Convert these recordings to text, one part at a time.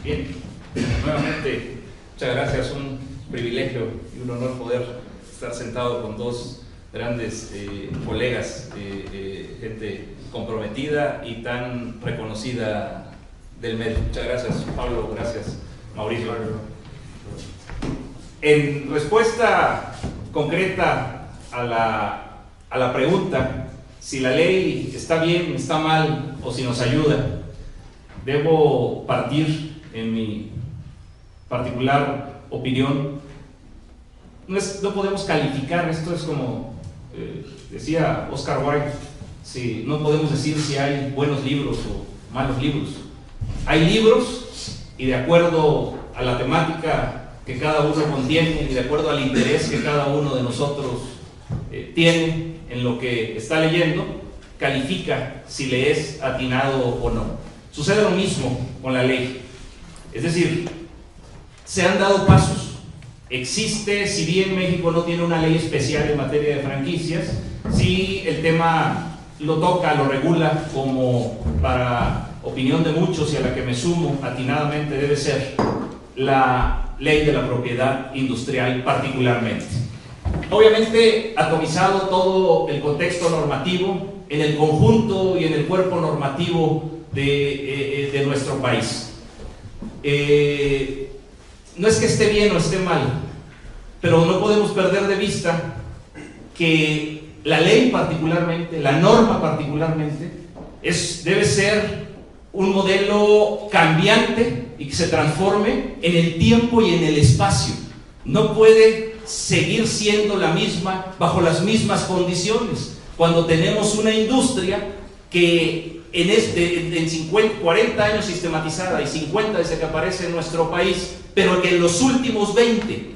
Bien, nuevamente, muchas gracias. Un privilegio y un honor poder estar sentado con dos grandes colegas, gente comprometida y tan reconocida del medio. Muchas gracias, Pablo. Gracias, Mauricio. En respuesta concreta a la pregunta si la ley está bien, está mal o si nos ayuda, debo partir, en mi particular opinión, no podemos calificar. Esto es como decía Oscar Wilde, no podemos decir si hay buenos libros o malos libros. Hay libros y de acuerdo a la temática que cada uno contiene y de acuerdo al interés que cada uno de nosotros tiene en lo que está leyendo, califica si le es atinado o no. Sucede lo mismo con la ley. Es decir, se han dado pasos. Existe, si bien México no tiene una ley especial en materia de franquicias, sí el tema lo toca, lo regula, como para opinión de muchos y a la que me sumo atinadamente debe ser la ley de la propiedad industrial particularmente. Obviamente atomizado todo el contexto normativo en el conjunto y en el cuerpo normativo de nuestro país. No es que esté bien o esté mal, pero no podemos perder de vista que la ley particularmente, la norma particularmente, debe ser un modelo cambiante y que se transforme en el tiempo y en el espacio. No puede seguir siendo la misma bajo las mismas condiciones cuando tenemos una industria que en 40 años sistematizada y 50 desde que aparece en nuestro país, pero que en los últimos 20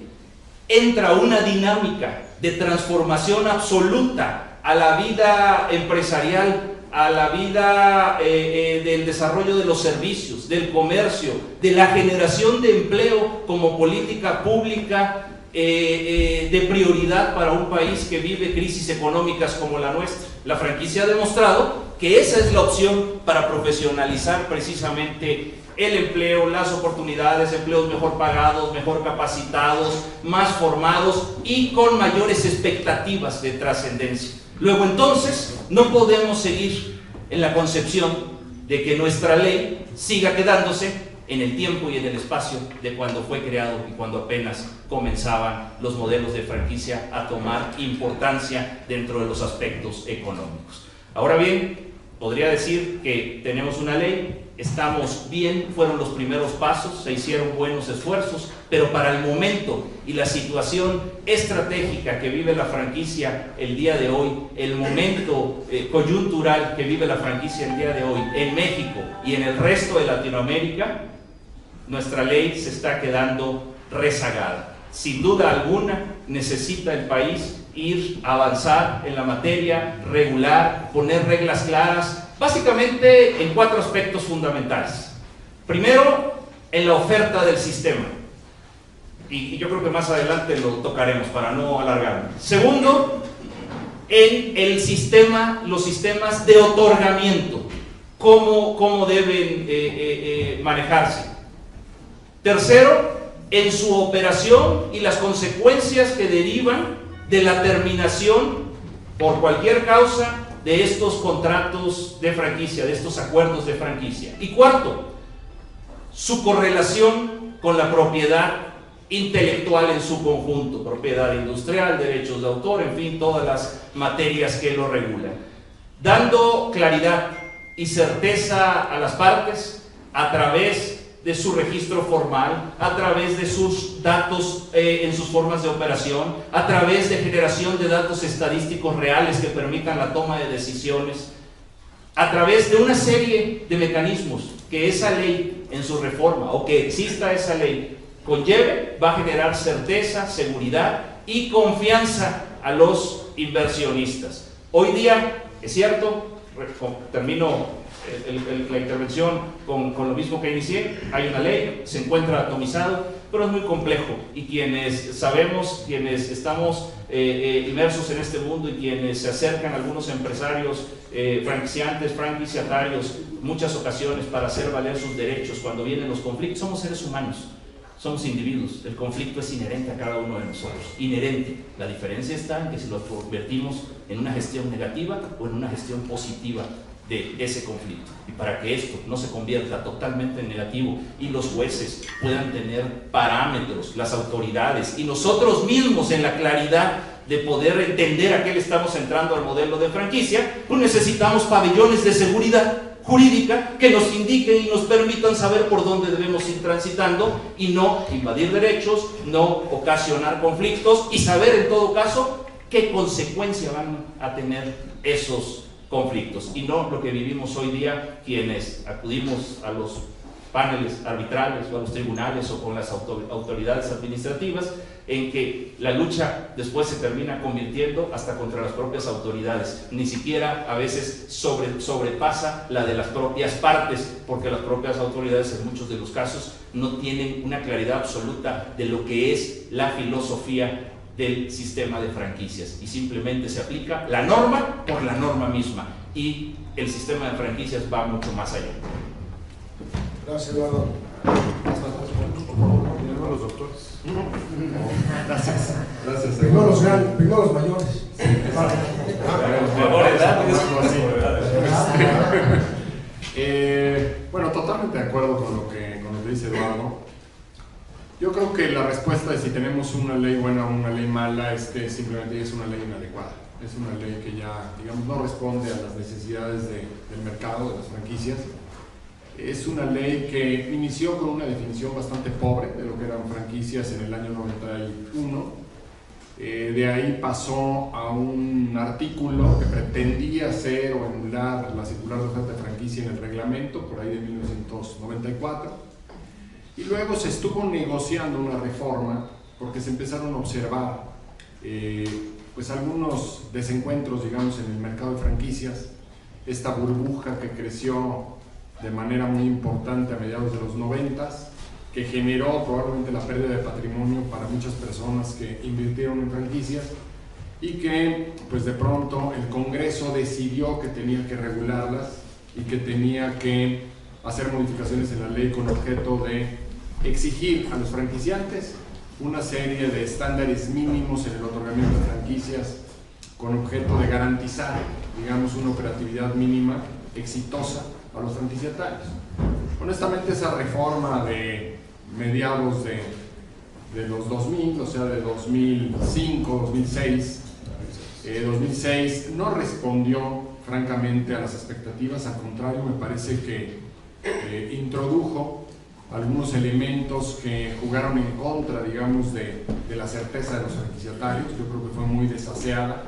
entra una dinámica de transformación absoluta a la vida empresarial, a la vida del desarrollo de los servicios, del comercio, de la generación de empleo como política pública de prioridad para un país que vive crisis económicas como la nuestra. La franquicia ha demostrado que esa es la opción para profesionalizar precisamente el empleo, las oportunidades, empleos mejor pagados, mejor capacitados, más formados y con mayores expectativas de trascendencia. Luego entonces no podemos seguir en la concepción de que nuestra ley siga quedándose en el tiempo y en el espacio de cuando fue creado y cuando apenas comenzaban los modelos de franquicia a tomar importancia dentro de los aspectos económicos. Ahora bien, podría decir que tenemos una ley, estamos bien, fueron los primeros pasos, se hicieron buenos esfuerzos, pero para el momento y la situación estratégica que vive la franquicia el día de hoy, el momento coyuntural que vive la franquicia el día de hoy en México y en el resto de Latinoamérica, nuestra ley se está quedando rezagada. Sin duda alguna, necesita el país ir a avanzar en la materia, regular, poner reglas claras, básicamente en 4 aspectos fundamentales. Primero, en la oferta del sistema. Y yo creo que más adelante lo tocaremos para no alargarme. Segundo, en el sistema, los sistemas de otorgamiento, cómo deben manejarse. Tercero, en su operación y las consecuencias que derivan de la terminación por cualquier causa de estos contratos de franquicia, de estos acuerdos de franquicia. Y cuarto, su correlación con la propiedad intelectual en su conjunto, propiedad industrial, derechos de autor, en fin, todas las materias que lo regulan, dando claridad y certeza a las partes a través de su registro formal, a través de sus datos en sus formas de operación, a través de generación de datos estadísticos reales que permitan la toma de decisiones, a través de una serie de mecanismos que esa ley en su reforma o que exista esa ley conlleve, va a generar certeza, seguridad y confianza a los inversionistas. Hoy día, es cierto, termino la intervención con lo mismo que inicié, hay una ley, se encuentra atomizado, pero es muy complejo, y quienes sabemos, quienes estamos inmersos en este mundo y quienes se acercan a algunos empresarios franquiciatarios, muchas ocasiones para hacer valer sus derechos cuando vienen los conflictos, somos seres humanos. Somos individuos, el conflicto es inherente a cada uno de nosotros, inherente. La diferencia está en que si lo convertimos en una gestión negativa o en una gestión positiva de ese conflicto. Y para que esto no se convierta totalmente en negativo y los jueces puedan tener parámetros, las autoridades y nosotros mismos en la claridad de poder entender a qué le estamos entrando al modelo de franquicia, pues necesitamos pabellones de seguridad jurídica que nos indiquen y nos permitan saber por dónde debemos ir transitando y no invadir derechos, no ocasionar conflictos y saber en todo caso qué consecuencia van a tener esos conflictos y no lo que vivimos hoy día quienes acudimos a los paneles arbitrales o a los tribunales o con las autoridades administrativas, en que la lucha después se termina convirtiendo hasta contra las propias autoridades, ni siquiera a veces sobrepasa la de las propias partes, porque las propias autoridades en muchos de los casos no tienen una claridad absoluta de lo que es la filosofía del sistema de franquicias y simplemente se aplica la norma por la norma misma y el sistema de franquicias va mucho más allá. Gracias, Eduardo. Primero los doctores. Gracias. Gracias. Primero los grandes, primero los mayores. Mejor edad. Bueno, totalmente de acuerdo con lo que dice Eduardo. Yo creo que la respuesta de si tenemos una ley buena o una ley mala simplemente es una ley inadecuada. Es una ley que ya, digamos, no responde a las necesidades del mercado, de las franquicias. Es una ley que inició con una definición bastante pobre de lo que eran franquicias en el año 91. De ahí pasó a un artículo que pretendía ser o emular la circular de oferta de franquicia en el reglamento, por ahí de 1994. Y luego se estuvo negociando una reforma porque se empezaron a observar pues algunos desencuentros, digamos, en el mercado de franquicias, esta burbuja que creció de manera muy importante a mediados de los 90s, que generó probablemente la pérdida de patrimonio para muchas personas que invirtieron en franquicias y que pues de pronto el Congreso decidió que tenía que regularlas y que tenía que hacer modificaciones en la ley con objeto de exigir a los franquiciantes una serie de estándares mínimos en el otorgamiento de franquicias con objeto de garantizar, digamos, una operatividad mínima exitosa a los franquiciatarios. Honestamente, esa reforma de mediados de los 2000, o sea, de 2005, 2006, 2006, no respondió francamente a las expectativas. Al contrario, me parece que introdujo algunos elementos que jugaron en contra, digamos, de la certeza de los franquiciatarios. Yo creo que fue muy desaseada.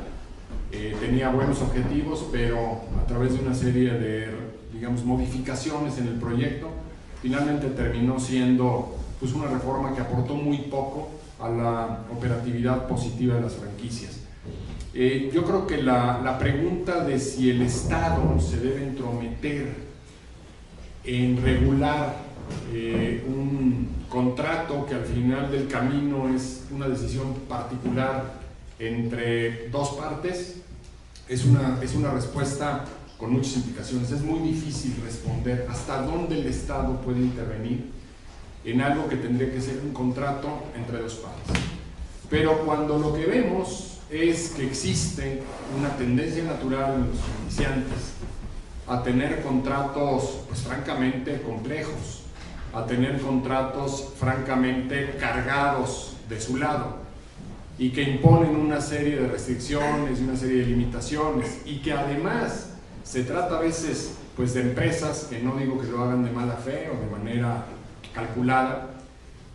Tenía buenos objetivos, pero a través de una serie de, digamos, modificaciones en el proyecto, finalmente terminó siendo pues una reforma que aportó muy poco a la operatividad positiva de las franquicias. Yo creo que la pregunta de si el Estado se debe entrometer en regular un contrato que al final del camino es una decisión particular entre dos partes, es una respuesta con muchas implicaciones. Es muy difícil responder hasta dónde el Estado puede intervenir en algo que tendría que ser un contrato entre dos partes. Pero cuando lo que vemos es que existe una tendencia natural en los franquiciantes a tener contratos, pues francamente complejos, a tener contratos francamente cargados de su lado y que imponen una serie de restricciones y una serie de limitaciones, y que además se trata a veces pues de empresas que no digo que lo hagan de mala fe o de manera calculada,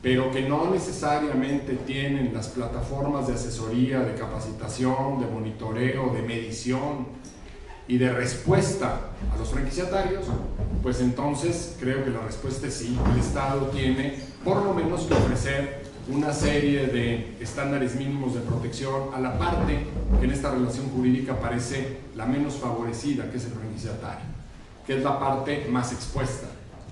pero que no necesariamente tienen las plataformas de asesoría, de capacitación, de monitoreo, de medición y de respuesta a los franquiciatarios. Pues entonces creo que la respuesta es sí. El Estado tiene por lo menos que ofrecer una serie de estándares mínimos de protección a la parte que en esta relación jurídica parece la menos favorecida, que es el franquiciatario, que es la parte más expuesta,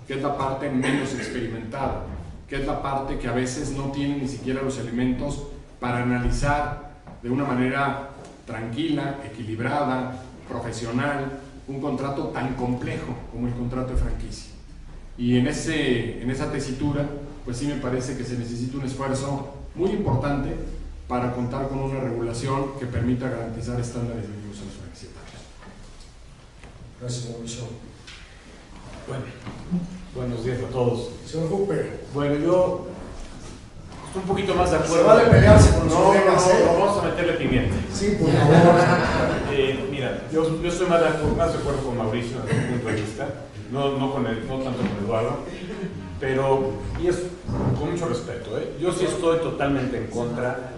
que es la parte menos experimentada, que que es la parte que a veces no tiene ni siquiera los elementos para analizar de una manera tranquila, equilibrada, profesional, un contrato tan complejo como el contrato de franquicia. Y en esa tesitura, pues sí me parece que se necesita un esfuerzo muy importante para contar con una regulación que permita garantizar estándares mínimos a los franquiciatarios. Gracias, Mauricio. Bueno, buenos días a todos. Señor Hooper. Bueno, yo estoy un poquito más de acuerdo. Se vale pelearse con los no, colegas, ¿eh? no, vamos a meterle pimienta. Sí, por favor. Mira, yo estoy más de acuerdo con Mauricio desde mi punto de vista, no tanto con Eduardo, pero, y es con mucho respeto, yo sí estoy totalmente en contra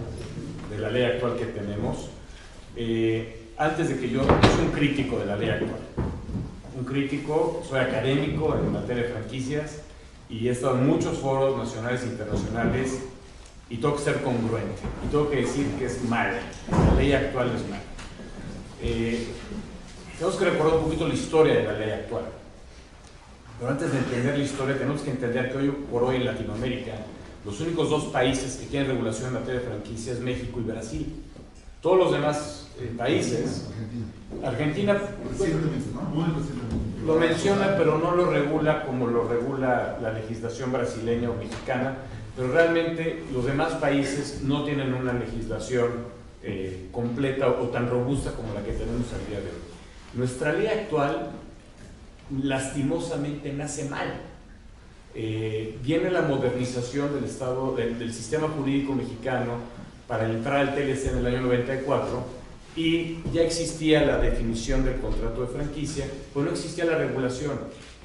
de la ley actual que tenemos. Antes de que yo soy un crítico de la ley actual, un crítico, soy académico en materia de franquicias y he estado en muchos foros nacionales e internacionales y tengo que ser congruente y tengo que decir que es mala, la ley actual es mala. Tenemos que recordar un poquito la historia de la ley actual, pero antes de entender la historia tenemos que entender que hoy por hoy en Latinoamérica los únicos dos países que tienen regulación en materia de franquicias es México y Brasil. Todos los demás países, Argentina lo menciona pero no lo regula como lo regula la legislación brasileña o mexicana, pero realmente los demás países no tienen una legislación completa o tan robusta como la que tenemos al día de hoy. Nuestra ley actual lastimosamente nace mal. Viene la modernización del Estado, del sistema jurídico mexicano para entrar al TLC en el año 94 y ya existía la definición del contrato de franquicia, pues no existía la regulación.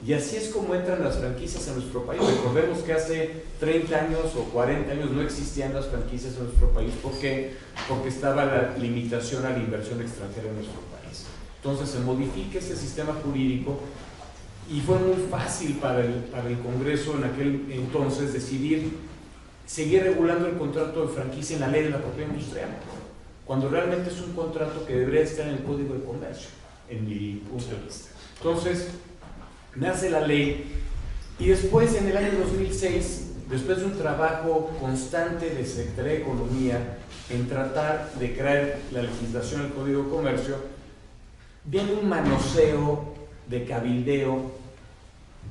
Y así es como entran las franquicias a nuestro país. Recordemos que hace 30 años o 40 años no existían las franquicias en nuestro país. ¿Por qué? Porque estaba la limitación a la inversión extranjera en nuestro país. Entonces se modifica ese sistema jurídico y fue muy fácil para el Congreso en aquel entonces decidir seguir regulando el contrato de franquicia en la ley de la propiedad industrial, cuando realmente es un contrato que debería estar en el Código de Comercio, en mi punto de vista. Entonces, nace la ley y después, en el año 2006, después de un trabajo constante de Secretaría de Economía en tratar de crear la legislación del Código de Comercio, viene un manoseo de cabildeo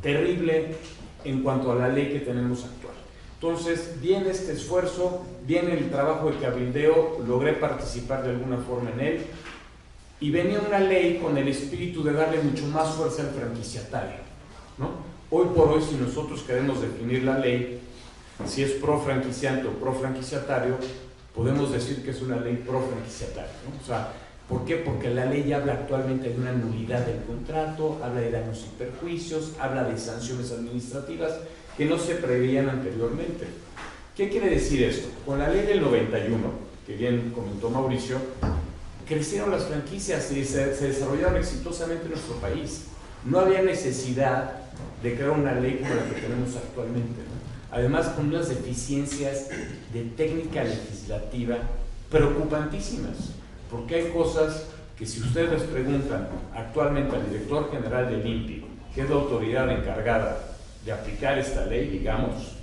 terrible en cuanto a la ley que tenemos actual. Entonces, viene este esfuerzo, viene el trabajo de cabildeo, logré participar de alguna forma en él, y venía una ley con el espíritu de darle mucho más fuerza al franquiciatario, ¿no? Hoy por hoy, si nosotros queremos definir la ley, si es pro franquiciante o pro franquiciatario, podemos decir que es una ley pro franquiciatario, ¿no? O sea, ¿por qué? Porque la ley habla actualmente de una nulidad del contrato, habla de daños y perjuicios, habla de sanciones administrativas que no se preveían anteriormente. ¿Qué quiere decir esto? Con la ley del 91, que bien comentó Mauricio, crecieron las franquicias y se desarrollaron exitosamente en nuestro país. No había necesidad de crear una ley como la que tenemos actualmente, ¿no? Además, con unas deficiencias de técnica legislativa preocupantísimas, porque hay cosas que, si ustedes les preguntan actualmente al director general del INPI, que es la autoridad encargada de aplicar esta ley, digamos,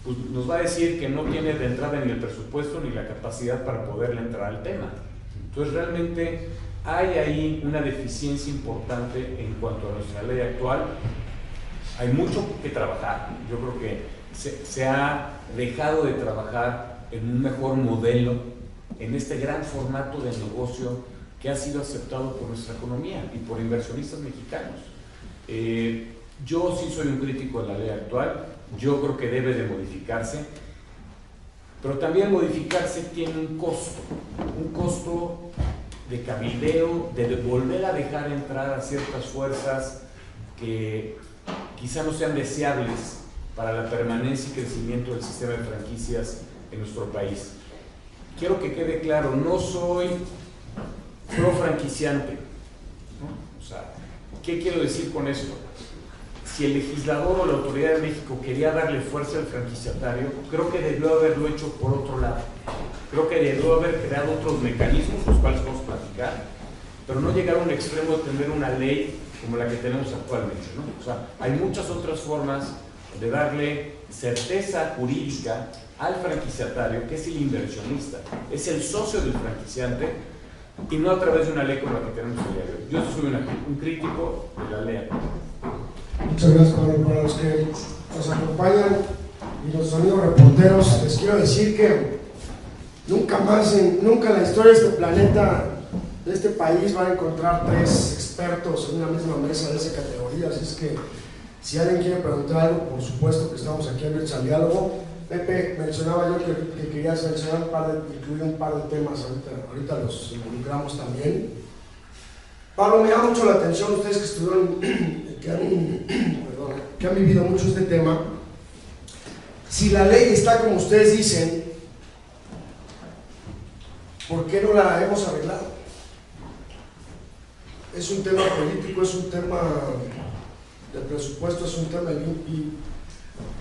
pues nos va a decir que no tiene de entrada ni el presupuesto ni la capacidad para poderle entrar al tema. Entonces, realmente hay ahí una deficiencia importante en cuanto a nuestra ley actual. Hay mucho que trabajar. Yo creo que se ha dejado de trabajar en un mejor modelo, en este gran formato de negocio que ha sido aceptado por nuestra economía y por inversionistas mexicanos. Yo sí soy un crítico de la ley actual, yo creo que debe de modificarse, pero también modificarse tiene un costo de cabildeo, de volver a dejar entrar a ciertas fuerzas que quizá no sean deseables para la permanencia y crecimiento del sistema de franquicias en nuestro país. Quiero que quede claro, no soy pro franquiciante, ¿no? O sea, ¿qué quiero decir con esto? Si el legislador o la autoridad de México quería darle fuerza al franquiciatario, creo que debió haberlo hecho por otro lado. Creo que debió haber creado otros mecanismos, los cuales vamos a platicar, pero no llegar a un extremo de tener una ley como la que tenemos actualmente, ¿no? O sea, hay muchas otras formas de darle certeza jurídica al franquiciatario, que es el inversionista, es el socio del franquiciante, y no a través de una ley como la que tenemos el día de hoy. Yo soy un crítico de la ley. Muchas gracias, Pablo. Para los que nos acompañan y los amigos reporteros, les quiero decir que nunca en la historia de este planeta, de este país, van a encontrar 3 expertos en una misma mesa de esa categoría. Así es que si alguien quiere preguntar algo, por supuesto que estamos aquí abiertos al diálogo. Pepe, mencionaba yo que querías mencionar incluir un par de temas, ahorita los involucramos también. Pablo, me llama mucho la atención ustedes que estuvieron, que han vivido mucho este tema. Si la ley está como ustedes dicen, ¿por qué no la hemos arreglado? Es un tema político, es un tema de presupuesto, es un tema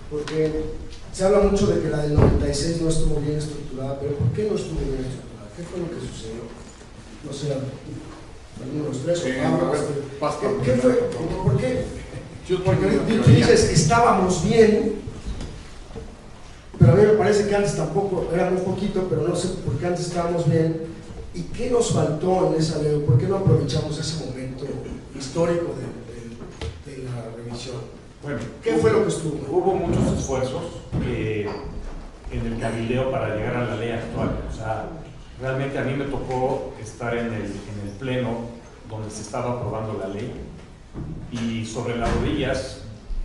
porque se habla mucho de que la del 96 no estuvo bien estructurada, pero ¿por qué no estuvo bien estructurada? ¿Qué fue lo que sucedió? No sé, alguno de los tres. ¿Qué fue? ¿Por qué? Porque tú dices, estábamos bien, pero a mí me parece que antes tampoco, era muy poquito, pero no sé por qué antes estábamos bien. ¿Y qué nos faltó en esa ley? ¿Por qué no aprovechamos ese momento histórico de la revisión? Bueno, ¿qué fue lo que estuvo? Hubo muchos esfuerzos en el cabildeo para llegar a la ley actual. O sea, realmente a mí me tocó estar en el pleno donde se estaba aprobando la ley, y sobre las rodillas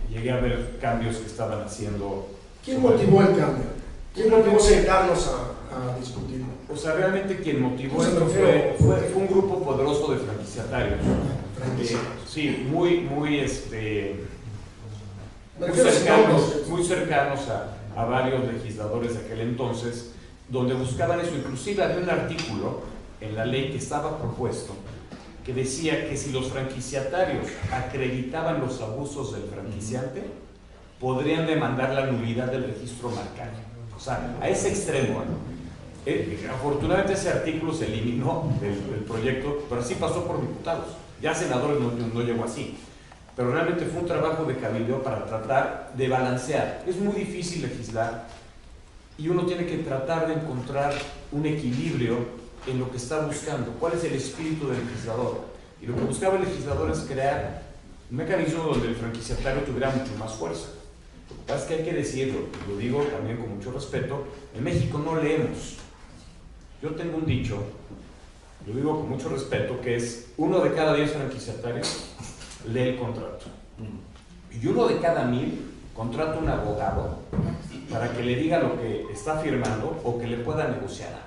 llegué a ver cambios que estaban haciendo. ¿Quién motivó el cambio? ¿Quién motivó sentarnos a discutirlo? O sea, realmente quien motivó esto fue un grupo poderoso de franquiciatarios. Sí, muy cercanos a varios legisladores de aquel entonces, donde buscaban eso. Inclusive había un artículo en la ley que estaba propuesto que decía que si los franquiciatarios acreditaban los abusos del franquiciante, podrían demandar la nulidad del registro marcario. O sea, a ese extremo. Afortunadamente ese artículo se eliminó del proyecto, pero sí pasó por diputados. Ya senadores no llegó así. Pero realmente fue un trabajo de cabildeo para tratar de balancear. Es muy difícil legislar y uno tiene que tratar de encontrar un equilibrio en lo que está buscando. ¿Cuál es el espíritu del legislador? Y lo que buscaba el legislador es crear un mecanismo donde el franquiciatario tuviera mucho más fuerza. Lo que pasa es que hay que decirlo, y lo digo también con mucho respeto, en México no leemos. Yo tengo un dicho, lo digo con mucho respeto, que es 1 de cada 10 franquiciatarios lee el contrato. Y 1 de cada 1000 contrata un abogado para que le diga lo que está firmando o que le pueda negociar algo.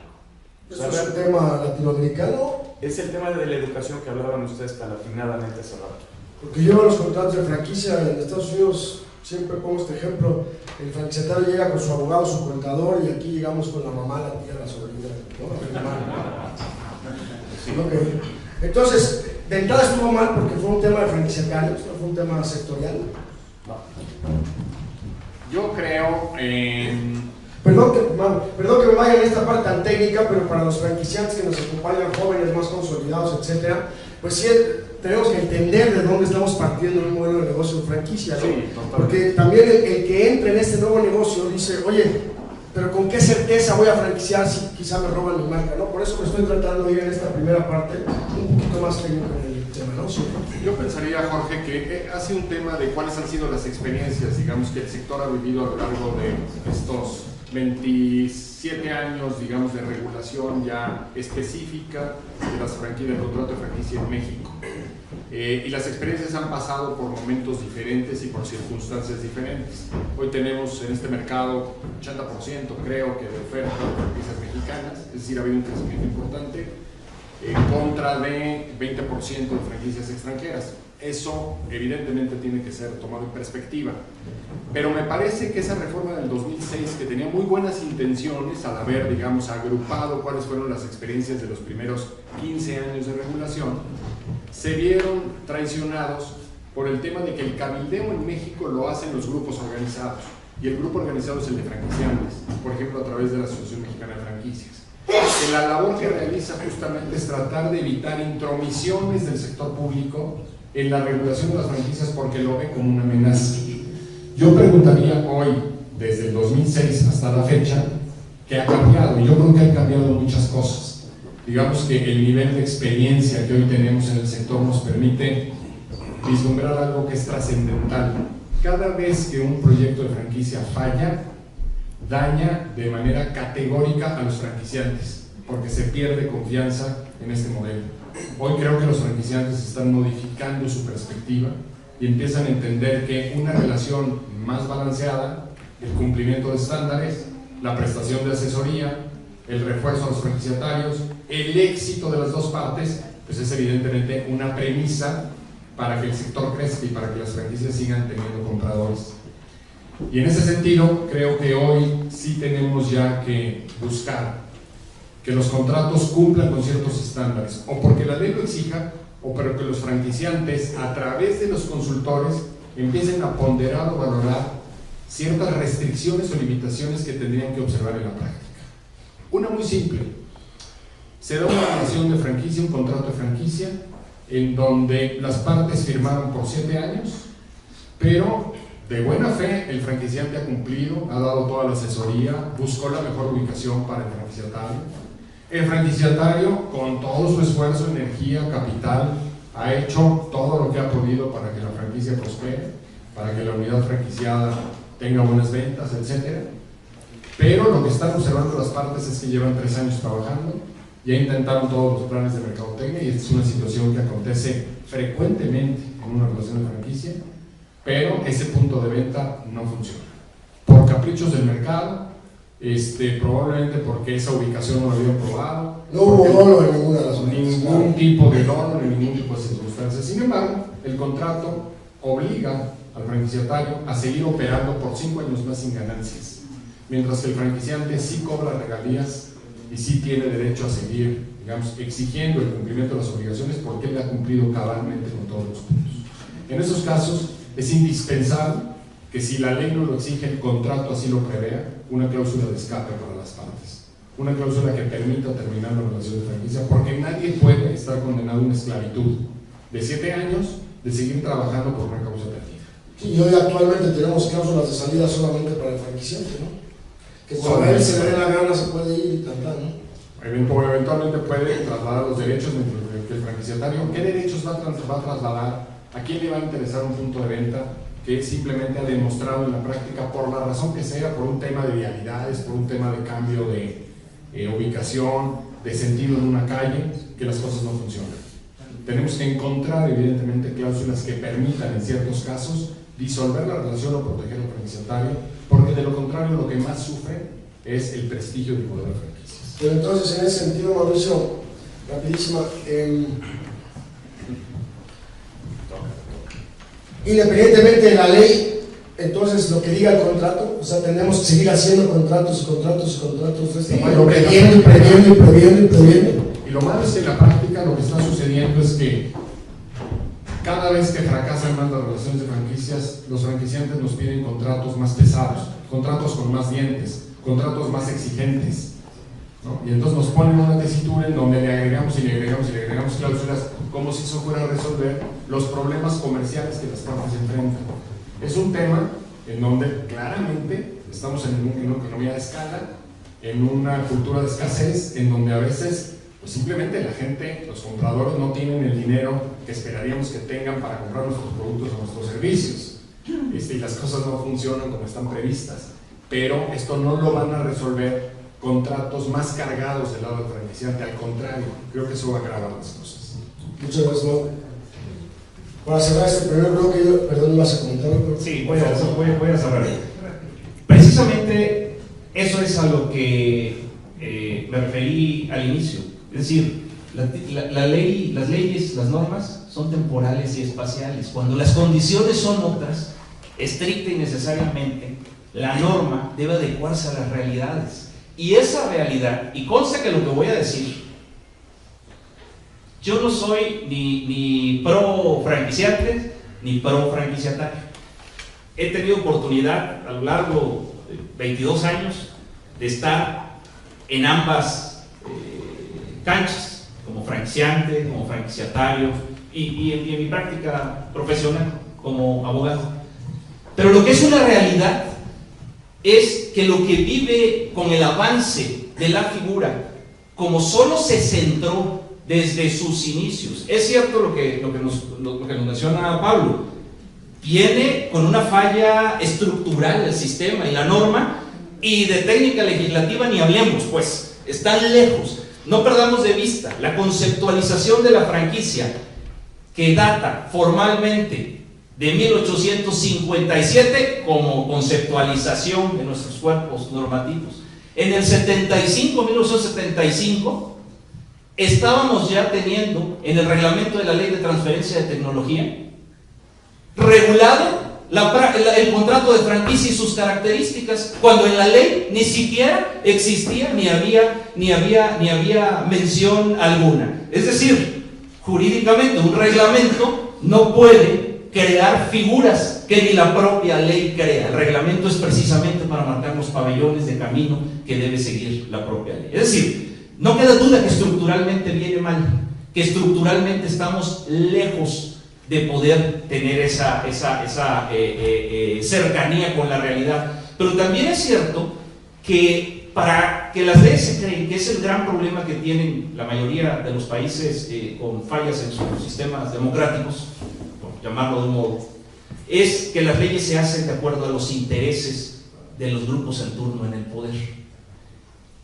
¿Eso es un tema latinoamericano? Es el tema de la educación que hablaban ustedes tan afinadamente hace rato. Porque yo en los contratos de franquicia en Estados Unidos siempre pongo este ejemplo: el franquiciatario llega con su abogado, su contador, y aquí llegamos con la mamá, la tía, la sobrina, ¿no? Sí. Okay. Entonces, de entrada estuvo mal porque fue un tema de franquiciatarios, no fue un tema sectorial. No. Yo creo en... Perdón que me vaya en esta parte tan técnica, pero para los franquiciantes que nos acompañan, jóvenes más consolidados, etcétera, pues sí tenemos que entender de dónde estamos partiendo en un modelo de negocio de franquicia, ¿no? Sí, porque también el que entra en este nuevo negocio dice, oye, pero ¿con qué certeza voy a franquiciar si quizá me roban mi marca? ¿No? Por eso me estoy tratando de ir en esta primera parte un poquito más técnico en el tema, ¿no? Sí. Yo pensaría, Jorge, que hace un tema de cuáles han sido las experiencias, digamos, que el sector ha vivido a lo largo de estos 27 años, digamos, de regulación ya específica de las franquicias, del contrato de franquicia en México. Y las experiencias han pasado por momentos diferentes y por circunstancias diferentes. Hoy tenemos en este mercado 80%, creo que, de oferta de franquicias mexicanas, es decir, ha habido un crecimiento importante, en contra de 20% de franquicias extranjeras. Eso evidentemente tiene que ser tomado en perspectiva, pero me parece que esa reforma del 2006, que tenía muy buenas intenciones al haber, digamos, agrupado cuáles fueron las experiencias de los primeros 15 años de regulación, se vieron traicionados por el tema de que el cabildeo en México lo hacen los grupos organizados, y el grupo organizado es el de franquiciantes, por ejemplo a través de la Asociación Mexicana de Franquicias. Que la labor que realiza justamente es tratar de evitar intromisiones del sector público en la regulación de las franquicias porque lo ve como una amenaza. Yo preguntaría hoy, desde el 2006 hasta la fecha, que ha cambiado, y yo creo que han cambiado muchas cosas. Digamos que el nivel de experiencia que hoy tenemos en el sector nos permite vislumbrar algo que es trascendental. Cada vez que un proyecto de franquicia falla, daña de manera categórica a los franquiciantes, porque se pierde confianza en este modelo. Hoy creo que los franquiciantes están modificando su perspectiva y empiezan a entender que una relación más balanceada, el cumplimiento de estándares, la prestación de asesoría, el refuerzo a los franquiciatarios, el éxito de las dos partes, pues es evidentemente una premisa para que el sector crezca y para que las franquicias sigan teniendo compradores. Y en ese sentido, creo que hoy sí tenemos ya que buscar que los contratos cumplan con ciertos estándares, o porque la ley lo exija, o porque los franquiciantes, a través de los consultores, empiecen a ponderar o valorar ciertas restricciones o limitaciones que tendrían que observar en la práctica. Una muy simple: se da una relación de franquicia, un contrato de franquicia, en donde las partes firmaron por 7 años, pero de buena fe el franquiciante ha cumplido, ha dado toda la asesoría, buscó la mejor ubicación para el franquiciatario. El franquiciatario, con todo su esfuerzo, energía, capital, ha hecho todo lo que ha podido para que la franquicia prospere, para que la unidad franquiciada tenga buenas ventas, etc. Pero lo que están observando las partes es que llevan 3 años trabajando, ya intentaron todos los planes de mercadotecnia, y esta es una situación que acontece frecuentemente en una relación de franquicia, pero ese punto de venta no funciona. Por caprichos del mercado, probablemente porque esa ubicación no la habían probado. No hubo dolo en ninguna de las ningún tipo de dolo, en ningún tipo de circunstancias. Sin embargo, el contrato obliga al franquiciatario a seguir operando por 5 años más sin ganancias, mientras que el franquiciante sí cobra regalías y sí tiene derecho a seguir, digamos, exigiendo el cumplimiento de las obligaciones, porque él ha cumplido cabalmente con todos los puntos. En esos casos es indispensable que, si la ley no lo exige, el contrato así lo prevea, una cláusula de escape para las partes, una cláusula que permita terminar la relación de franquicia, porque nadie puede estar condenado a una esclavitud de 7 años de seguir trabajando por una causa perdida. Sí, y hoy actualmente tenemos cláusulas de salida solamente para el franquiciante, ¿no? Que cuando a él se le dé la gana se puede ir y cantar, ¿no? Eventualmente puede trasladar los derechos que el franquiciatario. ¿Qué derechos va a trasladar? ¿A quién le va a interesar un punto de venta que simplemente ha demostrado en la práctica, por la razón que sea, por un tema de vialidades, por un tema de cambio de ubicación, de sentido en una calle, que las cosas no funcionan? Tenemos que encontrar, evidentemente, cláusulas que permitan, en ciertos casos, disolver la relación o proteger al franquiciatario, porque de lo contrario lo que más sufre es el prestigio del modelo de franquicias. Pero entonces, en ese sentido, Mauricio, rapidísima, independientemente de la ley, entonces lo que diga el contrato, o sea, tenemos que seguir haciendo contratos de este tamaño, previendo. Y lo malo es que en la práctica lo que está sucediendo es que cada vez que fracasan más las relaciones de franquicias, los franquiciantes nos piden contratos más pesados, contratos con más dientes, contratos más exigentes, ¿no? Y entonces nos ponen una tesitura en donde le agregamos cláusulas, como si eso fuera a resolver los problemas comerciales que las partes enfrentan. Es un tema en donde claramente estamos en una economía de escala, en una cultura de escasez, en donde a veces pues simplemente la gente, los compradores, no tienen el dinero que esperaríamos que tengan para comprar nuestros productos o nuestros servicios, y las cosas no funcionan como están previstas. Pero esto no lo van a resolver contratos más cargados del lado del franquiciante, al contrario, creo que eso va a agravar las cosas. Muchas gracias, Mau. Para cerrar este primer bloque, perdón, ¿vas a comentar? Sí, voy a cerrar. Precisamente eso es a lo que me referí al inicio. Es decir, la ley, las leyes, las normas son temporales y espaciales. Cuando las condiciones son otras, estricta y necesariamente, la norma debe adecuarse a las realidades. Y esa realidad, y consta que lo que voy a decir, yo no soy ni pro franquiciante ni pro franquiciatario. He tenido oportunidad a lo largo de 22 años de estar en ambas canchas, como franquiciante, como franquiciatario, y en mi práctica profesional como abogado. Pero lo que es una realidad es que lo que vive con el avance de la figura, como solo se centró desde sus inicios, es cierto lo que nos menciona Pablo, viene con una falla estructural del sistema y la norma, y de técnica legislativa ni hablemos, pues, están lejos. No perdamos de vista la conceptualización de la franquicia, que data formalmente de 1857 como conceptualización de nuestros cuerpos normativos. En el 1975, estábamos ya teniendo en el reglamento de la Ley de Transferencia de Tecnología regulado el contrato de franquicia y sus características, cuando en la ley ni siquiera existía ni había mención alguna. Es decir, jurídicamente un reglamento no puede crear figuras que ni la propia ley crea. El reglamento es precisamente para marcar los pabellones de camino que debe seguir la propia ley. Es decir, no queda duda que estructuralmente viene mal, que estructuralmente estamos lejos de poder tener esa cercanía con la realidad. Pero también es cierto que para que las leyes se creen, que es el gran problema que tienen la mayoría de los países con fallas en sus sistemas democráticos, por llamarlo de un modo, es que las leyes se hacen de acuerdo a los intereses de los grupos en turno en el poder.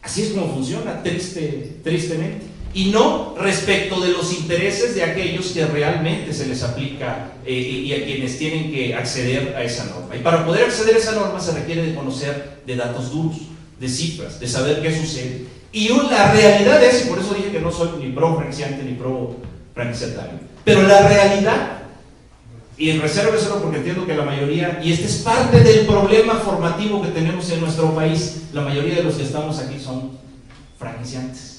Así es como funciona, tristemente. Y no respecto de los intereses de aquellos que realmente se les aplica y a quienes tienen que acceder a esa norma. Y para poder acceder a esa norma se requiere de conocer de datos duros, de cifras, de saber qué sucede. Y la realidad es, y por eso dije que no soy ni pro franquiciante ni pro franquiciatario, pero la realidad, y resérveselo porque entiendo que la mayoría, y este es parte del problema formativo que tenemos en nuestro país, la mayoría de los que estamos aquí son franquiciantes.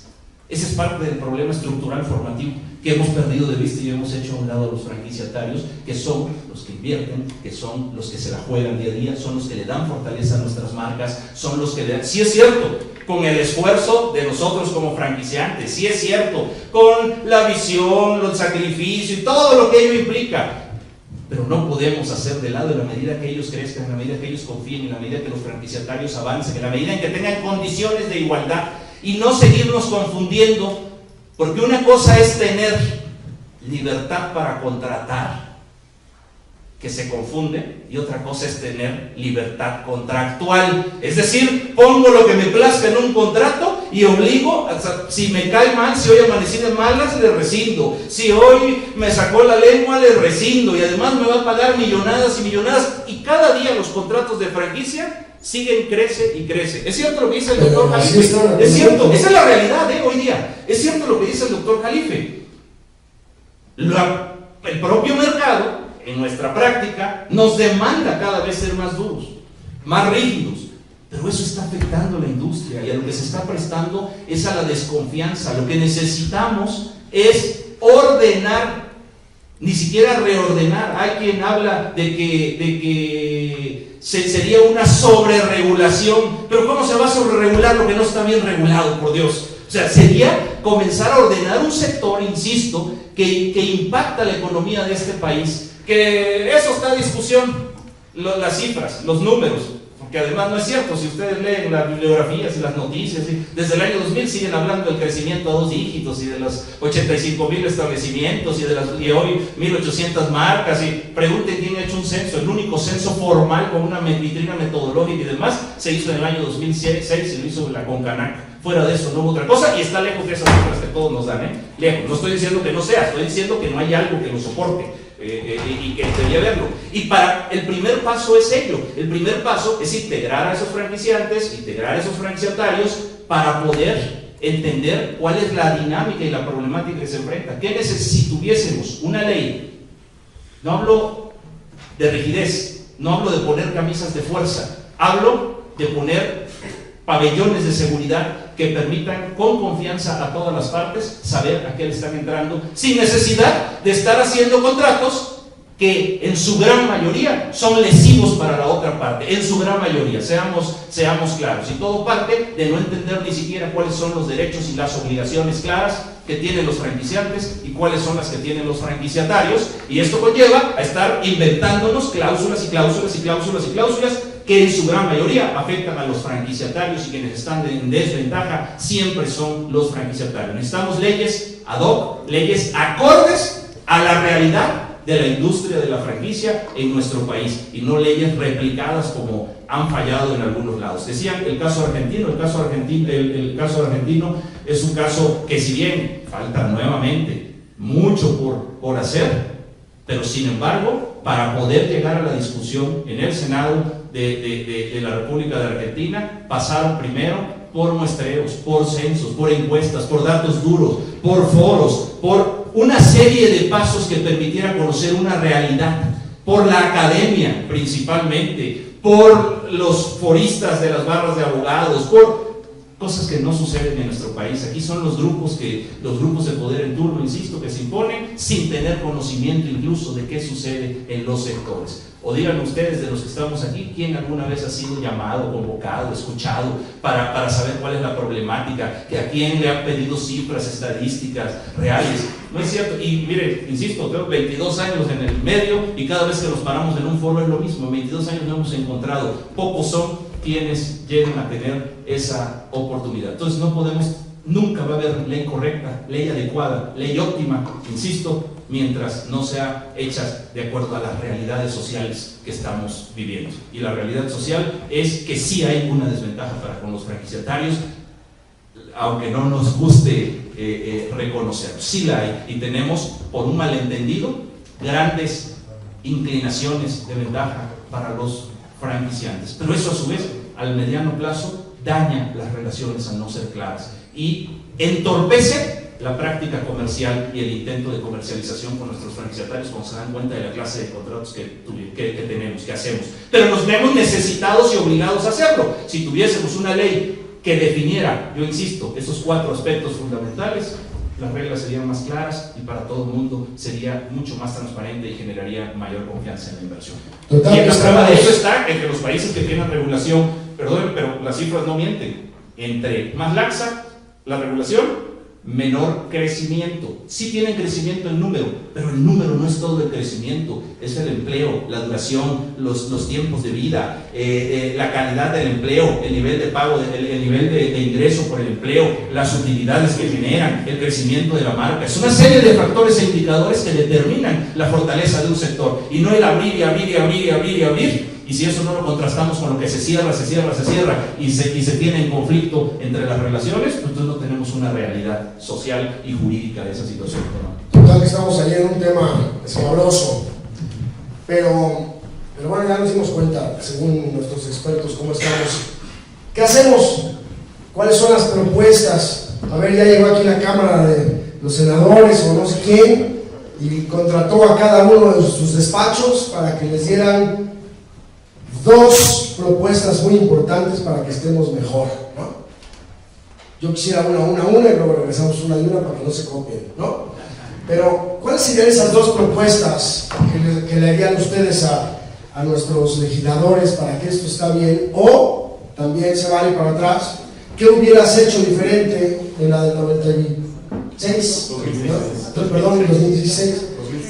Ese es parte del problema estructural formativo que hemos perdido de vista y hemos hecho a un lado a los franquiciatarios, que son los que invierten, que son los que se la juegan día a día, son los que le dan fortaleza a nuestras marcas, son los que le dan, sí es cierto, con el esfuerzo de nosotros como franquiciantes, sí es cierto, con la visión, el sacrificio y todo lo que ello implica, pero no podemos hacer de lado en la medida que ellos crezcan, en la medida que ellos confíen, en la medida que los franquiciatarios avancen, en la medida en que tengan condiciones de igualdad, y no seguirnos confundiendo, porque una cosa es tener libertad para contratar, que se confunde, y otra cosa es tener libertad contractual. Es decir, pongo lo que me plazca en un contrato y obligo, si me cae mal, si hoy amanecí de malas, le rescindo, si hoy me sacó la lengua, le rescindo, y además me va a pagar millonadas y millonadas, y cada día los contratos de franquicia siguen, crece y crece. Es cierto lo que dice el doctor Jalife. Es cierto, esa es la realidad hoy día. Es cierto lo que dice el doctor Jalife. El propio mercado, en nuestra práctica, nos demanda cada vez ser más duros, más rígidos. Pero eso está afectando a la industria y a lo que se está prestando es a la desconfianza. Lo que necesitamos es ordenar, ni siquiera reordenar. Hay quien habla de que sería una sobreregulación, pero ¿cómo se va a sobreregular lo que no está bien regulado, por Dios? O sea, sería comenzar a ordenar un sector, insisto, que impacta la economía de este país, que eso está en discusión, las cifras, los números, porque además no es cierto. Si ustedes leen las bibliografías y las noticias, desde el año 2000 siguen hablando del crecimiento a 2 dígitos y de los 85,000 establecimientos y hoy 1,800 marcas, y pregunten quién ha hecho un censo. El único censo formal con una vitrina metodológica y demás se hizo en el año 2006 y lo hizo la Concanac. Fuera de eso no hubo otra cosa, y está lejos de esas cifras que todos nos dan, lejos. No estoy diciendo que no sea, estoy diciendo que no hay algo que lo soporte. Y que debería verlo. Y para el primer paso es ello. El primer paso es integrar a esos franquiciantes, integrar a esos franquiciatarios para poder entender cuál es la dinámica y la problemática que se enfrenta. Si tuviésemos una ley, no hablo de rigidez, no hablo de poner camisas de fuerza, hablo de poner pabellones de seguridad que permitan con confianza a todas las partes saber a qué le están entrando, sin necesidad de estar haciendo contratos que en su gran mayoría son lesivos para la otra parte. En su gran mayoría, seamos claros, y todo parte de no entender ni siquiera cuáles son los derechos y las obligaciones claras que tienen los franquiciantes y cuáles son las que tienen los franquiciatarios, y esto conlleva a estar inventándonos cláusulas y cláusulas y cláusulas y cláusulas que en su gran mayoría afectan a los franquiciatarios, y quienes están en desventaja siempre son los franquiciatarios. Necesitamos leyes ad hoc, leyes acordes a la realidad de la industria de la franquicia en nuestro país, y no leyes replicadas como han fallado en algunos lados. Decían el caso argentino. El caso argentino es un caso que, si bien falta nuevamente mucho por hacer, pero sin embargo, para poder llegar a la discusión en el Senado de la República de Argentina, pasaron primero por muestreos, por censos, por encuestas, por datos duros, por foros, por una serie de pasos que permitieran conocer una realidad, por la academia principalmente, por los foristas de las barras de abogados, por cosas que no suceden en nuestro país. Aquí son los grupos de poder en turno, insisto, que se imponen sin tener conocimiento incluso de qué sucede en los sectores. O digan ustedes, de los que estamos aquí, ¿quién alguna vez ha sido llamado, convocado, escuchado para saber cuál es la problemática? ¿Que a quién le han pedido cifras, estadísticas reales? No es cierto. Y mire, insisto, tengo 22 años en el medio, y cada vez que nos paramos en un foro es lo mismo. En 22 años no hemos encontrado. Pocos son quienes lleguen a tener esa oportunidad. Entonces no podemos, nunca va a haber ley correcta, ley adecuada, ley óptima, insisto, mientras no sean hechas de acuerdo a las realidades sociales que estamos viviendo. Y la realidad social es que sí hay una desventaja para con los franquiciatarios, aunque no nos guste reconocerlo. Sí la hay, y tenemos, por un malentendido, grandes inclinaciones de ventaja para los franquiciantes. Pero eso, a su vez, al mediano plazo daña las relaciones al no ser claras y entorpece la práctica comercial y el intento de comercialización con nuestros franquiciatarios, cuando se dan cuenta de la clase de contratos que tenemos, que hacemos. Pero nos vemos necesitados y obligados a hacerlo. Si tuviésemos una ley que definiera, yo insisto, esos 4 aspectos fundamentales, las reglas serían más claras, y para todo el mundo sería mucho más transparente y generaría mayor confianza en la inversión. Y la prueba de eso está en que los países que tienen regulación, perdón, pero las cifras no mienten, entre más laxa la regulación, menor crecimiento. Sí tienen crecimiento en número, pero el número no es todo el crecimiento, es el empleo, la duración, los tiempos de vida, la calidad del empleo, el nivel de pago, el nivel de ingreso por el empleo, las utilidades que generan, el crecimiento de la marca. Es una serie de factores e indicadores que determinan la fortaleza de un sector, y no el abrir y abrir y abrir y abrir y abrir. Y si eso no lo contrastamos con lo que se cierra y se tiene en conflicto entre las relaciones, pues entonces no tenemos una realidad social y jurídica de esa situación. Total, que estamos ahí en un tema escabroso, pero bueno, ya nos dimos cuenta, según nuestros expertos, cómo estamos. ¿Qué hacemos? ¿Cuáles son las propuestas? A ver, ya llegó aquí la Cámara de los Senadores o no sé quién, y contrató a cada uno de sus despachos para que les dieran 2 propuestas muy importantes para que estemos mejor, ¿no? Yo quisiera una, y luego regresamos una y una para que no se copien, ¿no? Pero, ¿cuáles serían esas 2 propuestas que le harían ustedes a nuestros legisladores para que esto está bien? O, también se vale para atrás, ¿qué hubieras hecho diferente en la del 96?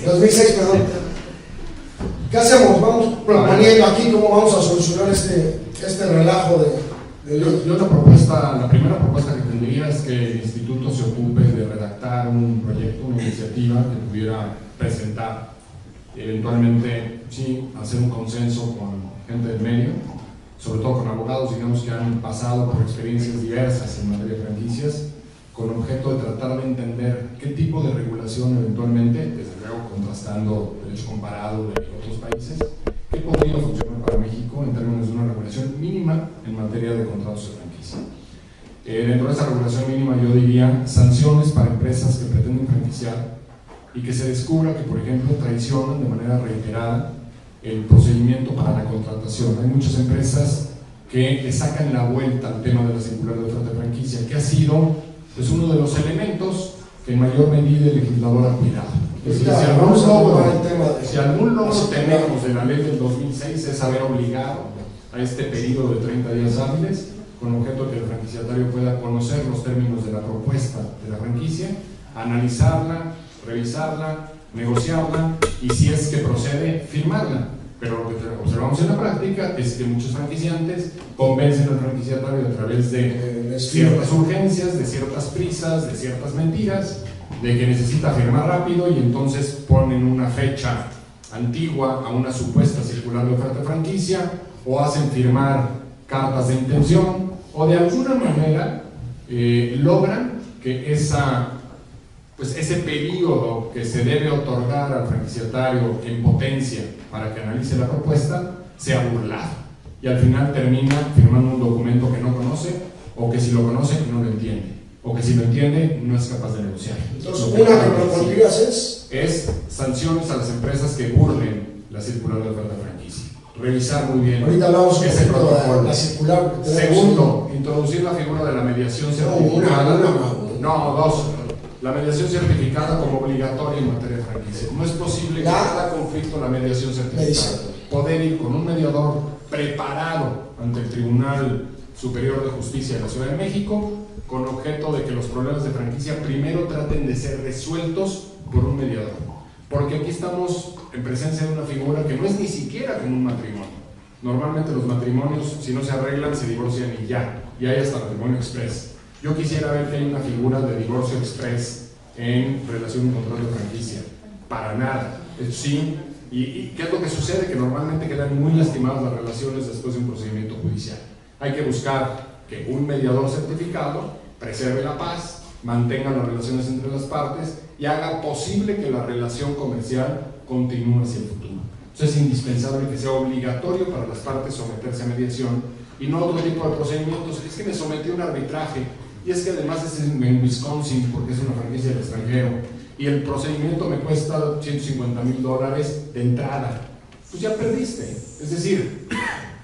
2006, perdón. ¿Qué hacemos? Vamos proponiendo aquí cómo vamos a solucionar este relajo de ley. Yo la primera propuesta que tendría es que el instituto se ocupe de redactar un proyecto, una iniciativa que pudiera presentar, eventualmente sí, hacer un consenso con gente del medio, sobre todo con abogados, digamos, que han pasado por experiencias diversas en materia de franquicias, con objeto de tratar de entender qué tipo de regulación eventualmente, desde luego contrastando derecho comparado de otros países, qué podría funcionar para México en términos de una regulación mínima en materia de contratos de franquicia. Dentro de esa regulación mínima yo diría sanciones para empresas que pretenden franquiciar y que se descubra que, por ejemplo, traicionan de manera reiterada el procedimiento para la contratación. Hay muchas empresas que le sacan la vuelta al tema de la circular de oferta de franquicia, que ha sido pues uno de los elementos que en mayor medida el legislador ha cuidado. Es decir, si algún logro tenemos de la ley del 2006 es haber obligado a este periodo de 30 días hábiles, con objeto que el franquiciatario pueda conocer los términos de la propuesta de la franquicia, analizarla, revisarla, negociarla y, si es que procede, firmarla. Pero lo que observamos en la práctica es que muchos franquiciantes convencen al franquiciatario a través de ciertas urgencias, de ciertas prisas, de ciertas mentiras, de que necesita firmar rápido y entonces ponen una fecha antigua a una supuesta circular de oferta de franquicia o hacen firmar cartas de intención o de alguna manera logran que ese periodo que se debe otorgar al franquiciatario en potencia para que analice la propuesta sea burlado y al final termina firmando un documento que no conoce o que si lo conoce no lo entiende o que si lo entiende no es capaz de negociar. Entonces, una que propondrías es sanciones a las empresas que burlen la circular de oferta de franquicia. Revisar muy bien ahorita hablamos ese protocolo. de la circular. Segundo, introducir la figura de la mediación certificada. No, dos. La mediación certificada como obligatoria en materia de franquicia. No es posible que cada conflicto la mediación certificada. Poder ir con un mediador preparado ante el Tribunal Superior de Justicia de la Ciudad de México con objeto de que los problemas de franquicia primero traten de ser resueltos por un mediador. Porque aquí estamos en presencia de una figura que no es ni siquiera como un matrimonio. Normalmente los matrimonios, si no se arreglan, se divorcian y ya. Y hay hasta matrimonio express. Yo quisiera ver que hay una figura de divorcio express en relación a un contrato de franquicia. Para nada. Sí. ¿Y qué es lo que sucede? Que normalmente quedan muy lastimadas las relaciones después de un procedimiento judicial. Hay que buscar que un mediador certificado preserve la paz, mantenga las relaciones entre las partes y haga posible que la relación comercial continúe hacia el futuro. Entonces es indispensable que sea obligatorio para las partes someterse a mediación y no otro tipo de procedimientos. Es que me sometí a un arbitraje y es que además es en Wisconsin porque es una franquicia del extranjero y el procedimiento me cuesta $150,000 de entrada. Pues ya perdiste. Es decir,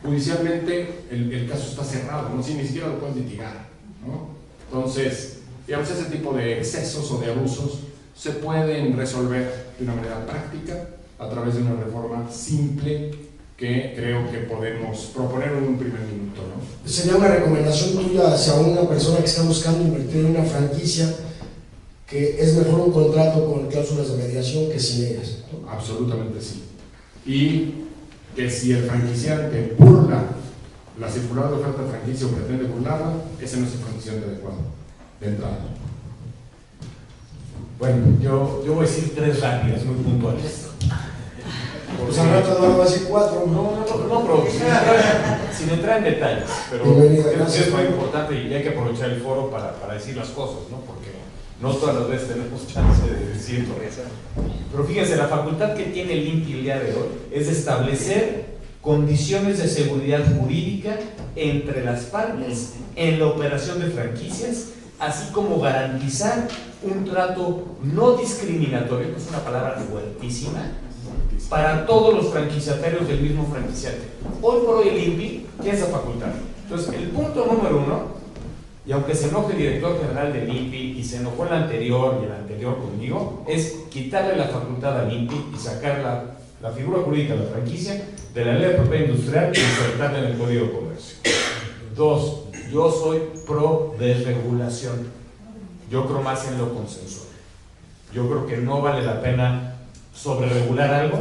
judicialmente el caso está cerrado, ¿no? Si ni siquiera lo puedes litigar, ¿no? Entonces, digamos, ese tipo de excesos o de abusos se pueden resolver de una manera práctica a través de una reforma simple que creo que podemos proponer en un primer minuto, ¿no? Sería una recomendación tuya hacia una persona que está buscando invertir en una franquicia que es mejor un contrato con cláusulas de mediación que sin ellas, ¿no? Absolutamente sí. Y que si el franquiciante burla la circular de oferta de franquicia o pretende burlarla, ese no es el franquiciante adecuado de entrada. Bueno, yo voy a decir tres rápidas, muy puntuales. Pues al rato Eduardo va a decir 4. No, pero sin entrar en detalles, pero creo que es muy importante y hay que aprovechar el foro para decir las cosas, ¿no? Porque no todas las veces tenemos chance de decirlo. Pero fíjense, la facultad que tiene el INPI el día de hoy es establecer condiciones de seguridad jurídica entre las partes en la operación de franquicias, así como garantizar un trato no discriminatorio, que es una palabra fuertísima, para todos los franquiciatarios del mismo franquiciante. Hoy por hoy el INPI tiene esa facultad. Entonces, el punto número 1, y aunque se enoje el director general del INPI y se enojó el anterior y el anterior conmigo, es quitarle la facultad al INPI y sacar la figura jurídica de la franquicia de la ley de propiedad industrial y insertarla en el Código de Comercio. 2, yo soy pro desregulación. Yo creo más en lo consensual. Yo creo que no vale la pena sobreregular algo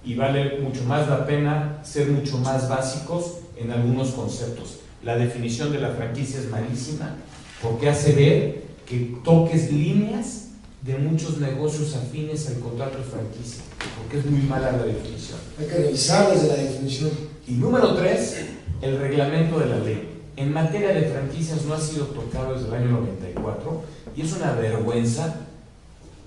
y vale mucho más la pena ser mucho más básicos en algunos conceptos. La definición de la franquicia es malísima porque hace ver que toques líneas de muchos negocios afines al contrato de franquicia, porque es muy mala la definición. Hay que revisar desde la definición. Y número 3, el reglamento de la ley. En materia de franquicias no ha sido tocado desde el año 94 y es una vergüenza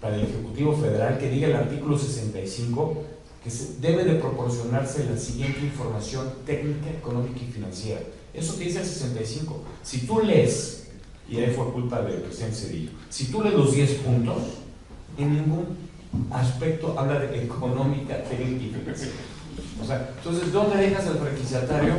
para el Ejecutivo Federal que diga el artículo 65 que debe de proporcionarse la siguiente información técnica, económica y financiera. Eso que dice el 65. Si tú lees, y ahí fue culpa del presidente Zedillo, si tú lees los 10 puntos, en ningún aspecto habla de económica, técnica y financiera. O sea, entonces, ¿dónde dejas al franquiciatario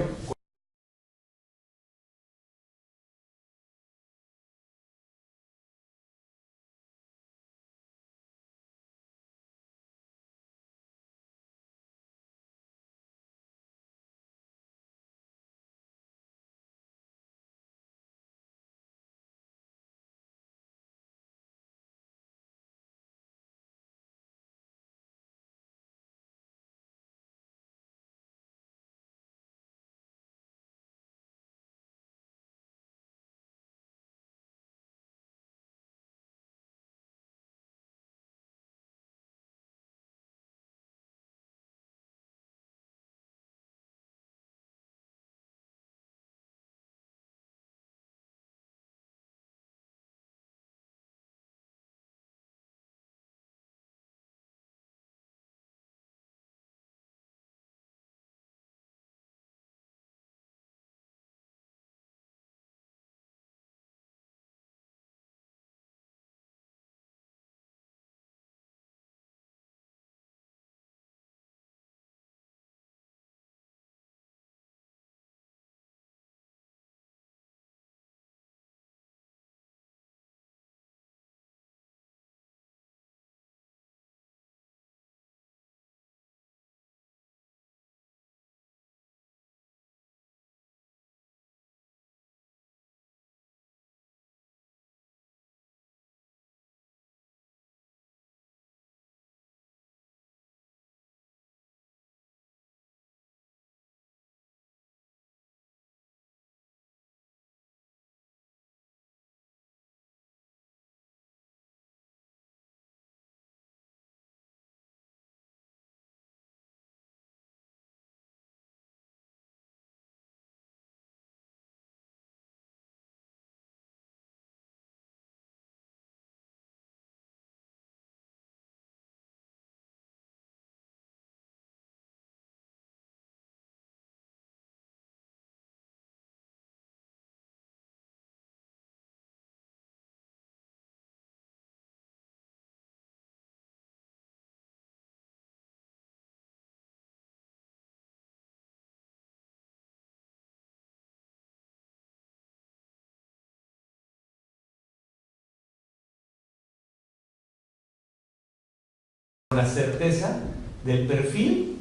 la certeza del perfil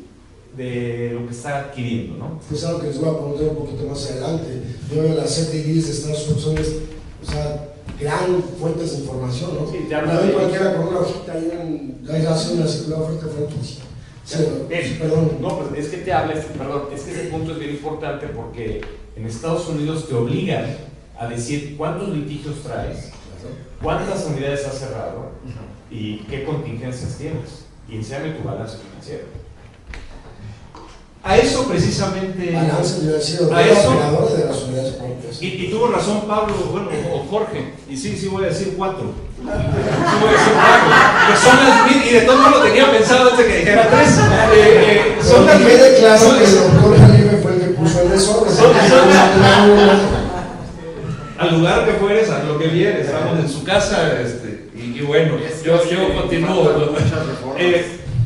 de lo que está adquiriendo, ¿no? Es algo que les voy a preguntar un poquito más adelante. Yo veo las CTIs de Estados Unidos, o sea, gran fuentes de información, ¿no? Sí, ya no cualquiera con una hojita ahí hace una circular oferta franquicia. Sí, perdón. No, pero es que te habla, perdón, es que ese punto es bien importante porque en Estados Unidos te obligan a decir cuántos litigios traes, cuántas unidades has cerrado y qué contingencias tienes. Y enséñame tu balance financiero. A eso precisamente. Balance financiero, a eso, operador de las unidades propias. Y tuvo razón Pablo, bueno, o Jorge, y sí voy a decir 4. Sí voy a decir 4. Que son las y de todo modo lo tenía pensado antes de que dijera 3. Son las quede claro que el doctor Jalife fue el que puso el desorden. Al lugar que fueres, a lo que vieres, estamos en su casa, y bueno, yo continúo.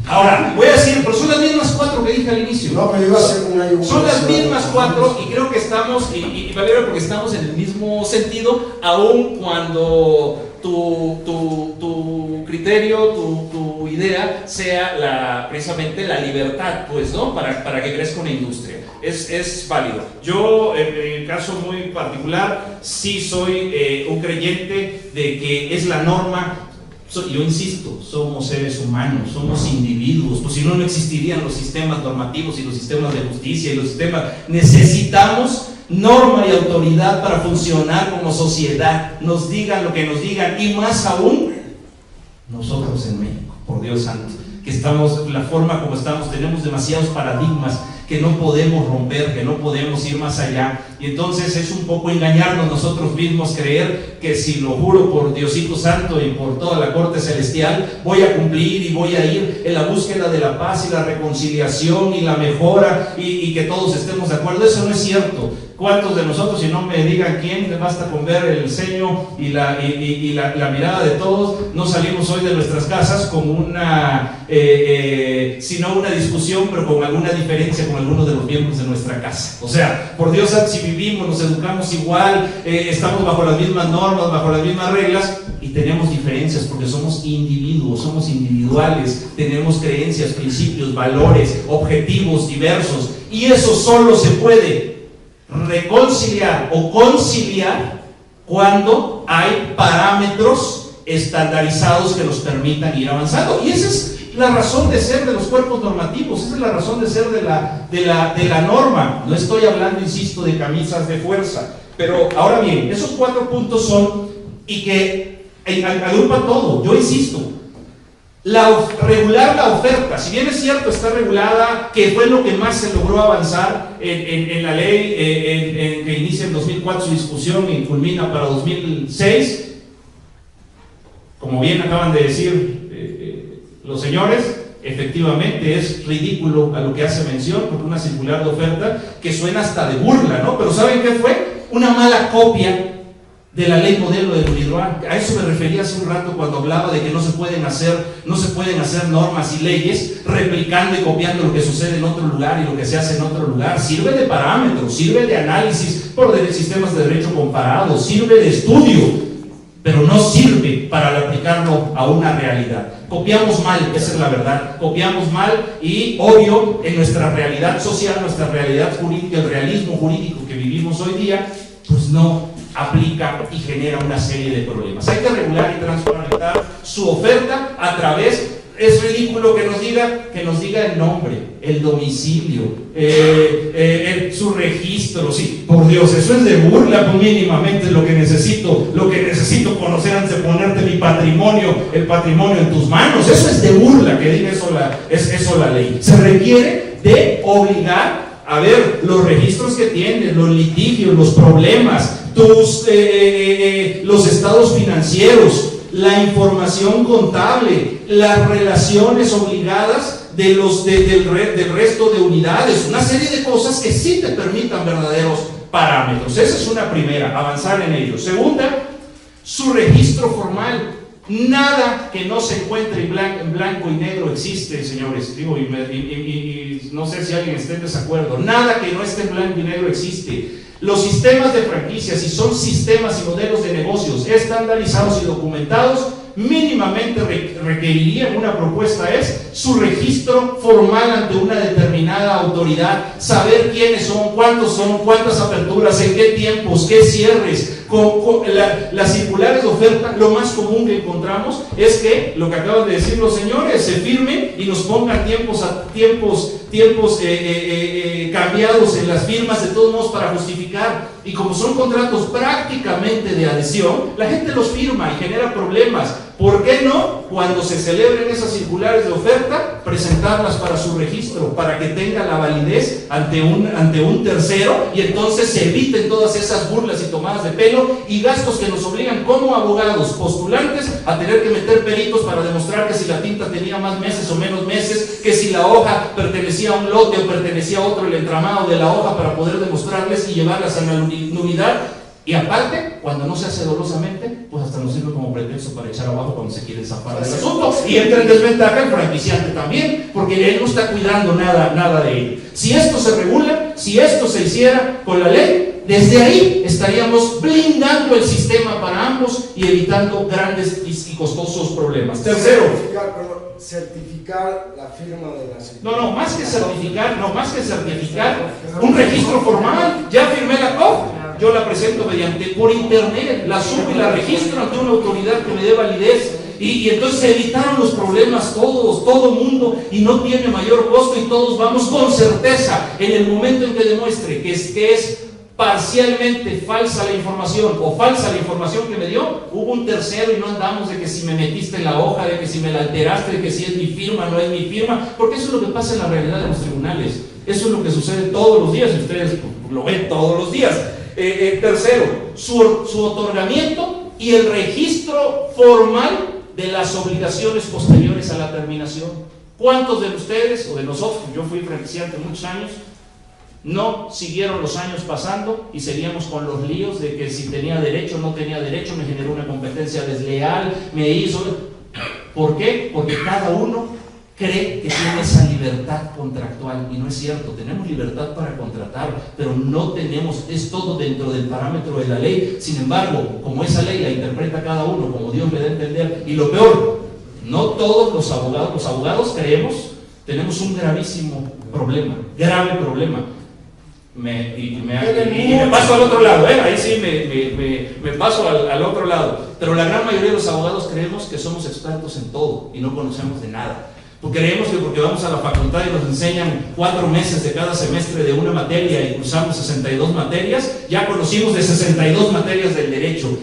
Ahora, voy a decir, pero son las mismas 4 que dije al inicio. No, pero iba a ser son las mismas 4 y creo que estamos, y Valeria, porque estamos en el mismo sentido, aun cuando tu criterio, tu idea sea precisamente la libertad, pues, ¿no? Para que crezca una industria. Es válido. Yo, en el caso muy particular, sí soy un creyente de que es la norma. Yo insisto, somos seres humanos, somos individuos, pues si no, no existirían los sistemas normativos y los sistemas de justicia y los sistemas. Necesitamos norma y autoridad para funcionar como sociedad, nos digan lo que nos digan, y más aún nosotros en México, por Dios santo, que estamos, la forma como estamos, tenemos demasiados paradigmas que no podemos romper, que no podemos ir más allá, y entonces es un poco engañarnos nosotros mismos, creer que si lo juro por Diosito Santo y por toda la corte celestial, voy a cumplir y voy a ir en la búsqueda de la paz y la reconciliación y la mejora y que todos estemos de acuerdo. Eso no es cierto. ¿Cuántos de nosotros, y no me digan quién, basta con ver el ceño y la mirada de todos, no salimos hoy de nuestras casas con sino una discusión, pero con alguna diferencia con algunos de los miembros de nuestra casa? O sea, por Dios, si vivimos, nos educamos igual, estamos bajo las mismas normas, bajo las mismas reglas, y tenemos diferencias porque somos individuos, somos individuales, tenemos creencias, principios, valores, objetivos diversos, y eso solo se puede reconciliar o conciliar cuando hay parámetros estandarizados que nos permitan ir avanzando. Y esa es la razón de ser de los cuerpos normativos, esa es la razón de ser de la norma. No estoy hablando, insisto, de camisas de fuerza, pero ahora bien, esos 4 puntos son, y que agrupan todo. Yo insisto, regular la oferta, si bien es cierto, está regulada, que fue lo que más se logró avanzar en la ley que inicia en 2004 su discusión y culmina para 2006, como bien acaban de decir los señores, efectivamente es ridículo a lo que hace mención, porque una circular de oferta que suena hasta de burla, ¿no? Pero ¿saben qué fue? Una mala copia de la ley modelo de Unidroit. A eso me refería hace un rato cuando hablaba de que no se pueden hacer normas y leyes replicando y copiando lo que sucede en otro lugar y lo que se hace en otro lugar. Sirve de parámetro, sirve de análisis por sistemas de derecho comparado, sirve de estudio, pero no sirve para aplicarlo a una realidad. Copiamos mal, esa es la verdad, copiamos mal, y obvio en nuestra realidad social, nuestra realidad jurídica, el realismo jurídico que vivimos hoy día, pues no aplica y genera una serie de problemas. Hay que regular y transparentar su oferta a través. Es ridículo que nos diga el nombre, el domicilio, su registro. Sí, por Dios, eso es de burla, pues mínimamente lo que necesito conocer antes de ponerte mi patrimonio, el patrimonio en tus manos. Eso es de burla que diga eso la ley. Se requiere de obligar a ver los registros que tienes, los litigios, los problemas, los estados financieros, la información contable, las relaciones obligadas del resto de unidades, una serie de cosas que sí te permitan verdaderos parámetros. Esa es una primera, avanzar en ello. Segunda, su registro formal. Nada que no se encuentre en blanco y negro existe, señores. Digo, y no sé si alguien esté en desacuerdo. Nada que no esté en blanco y negro existe. Los sistemas de franquicias, si son sistemas y modelos de negocios estandarizados y documentados, mínimamente requeriría una propuesta es su registro formal ante una determinada autoridad, saber quiénes son, cuántas aperturas, en qué tiempos, qué cierres. Las circulares de oferta, lo más común que encontramos es que lo que acaban de decir los señores, se firmen y nos pongan tiempos cambiados en las firmas de todos modos para justificar, y como son contratos prácticamente de adhesión, la gente los firma y genera problemas. ¿Por qué no, cuando se celebren esas circulares de oferta, presentarlas para su registro, para que tenga la validez ante un tercero, y entonces se eviten todas esas burlas y tomadas de pelo y gastos que nos obligan como abogados postulantes a tener que meter peritos para demostrar que si la tinta tenía más meses o menos meses, que si la hoja pertenecía a un lote o pertenecía a otro, el entramado de la hoja, para poder demostrarles y llevarlas a la nulidad. Y aparte, cuando no se hace dolosamente, pues hasta nos sirve como pretexto para echar abajo cuando se quiere zafar del asunto. Y entra en desventaja el franquiciante también, porque él no está cuidando nada de ello. Si esto se regula, si esto se hiciera con la ley, desde ahí estaríamos blindando el sistema para ambos y evitando grandes y costosos problemas. Tercero, certificar la firma de la secretaria. No, más que certificar, un registro formal. Ya firmé la COF, yo la presento por internet, la subo y la registro ante una autoridad que me dé validez. Y entonces se evitaron los problemas todo mundo, y no tiene mayor costo, y todos vamos con certeza. En el momento en que demuestre que es parcialmente falsa la información o falsa la información que me dio, hubo un tercero, y no andamos de que si me metiste en la hoja, de que si me la alteraste, de que si es mi firma, no es mi firma, porque eso es lo que pasa en la realidad de los tribunales. Eso es lo que sucede todos los días, y ustedes lo ven todos los días. Tercero, su otorgamiento y el registro formal de las obligaciones posteriores a la terminación. ¿Cuántos de ustedes o de nosotros, yo fui franquiciante muchos años, no siguieron los años pasando y seguíamos con los líos de que si tenía derecho o no tenía derecho, me generó una competencia desleal, me hizo... ¿Por qué? Porque cada uno cree que tiene esa libertad contractual, y no es cierto. Tenemos libertad para contratar, pero no tenemos, es todo dentro del parámetro de la ley. Sin embargo, como esa ley la interpreta cada uno como Dios le da a entender, y lo peor, no todos los abogados tenemos un gravísimo problema, grave problema. Me paso al otro lado, ahí sí me paso al otro lado. Pero la gran mayoría de los abogados creemos que somos expertos en todo y no conocemos de nada. Porque creemos que porque vamos a la facultad y nos enseñan 4 meses de cada semestre de una materia y cursamos 62 materias, ya conocimos de 62 materias del derecho.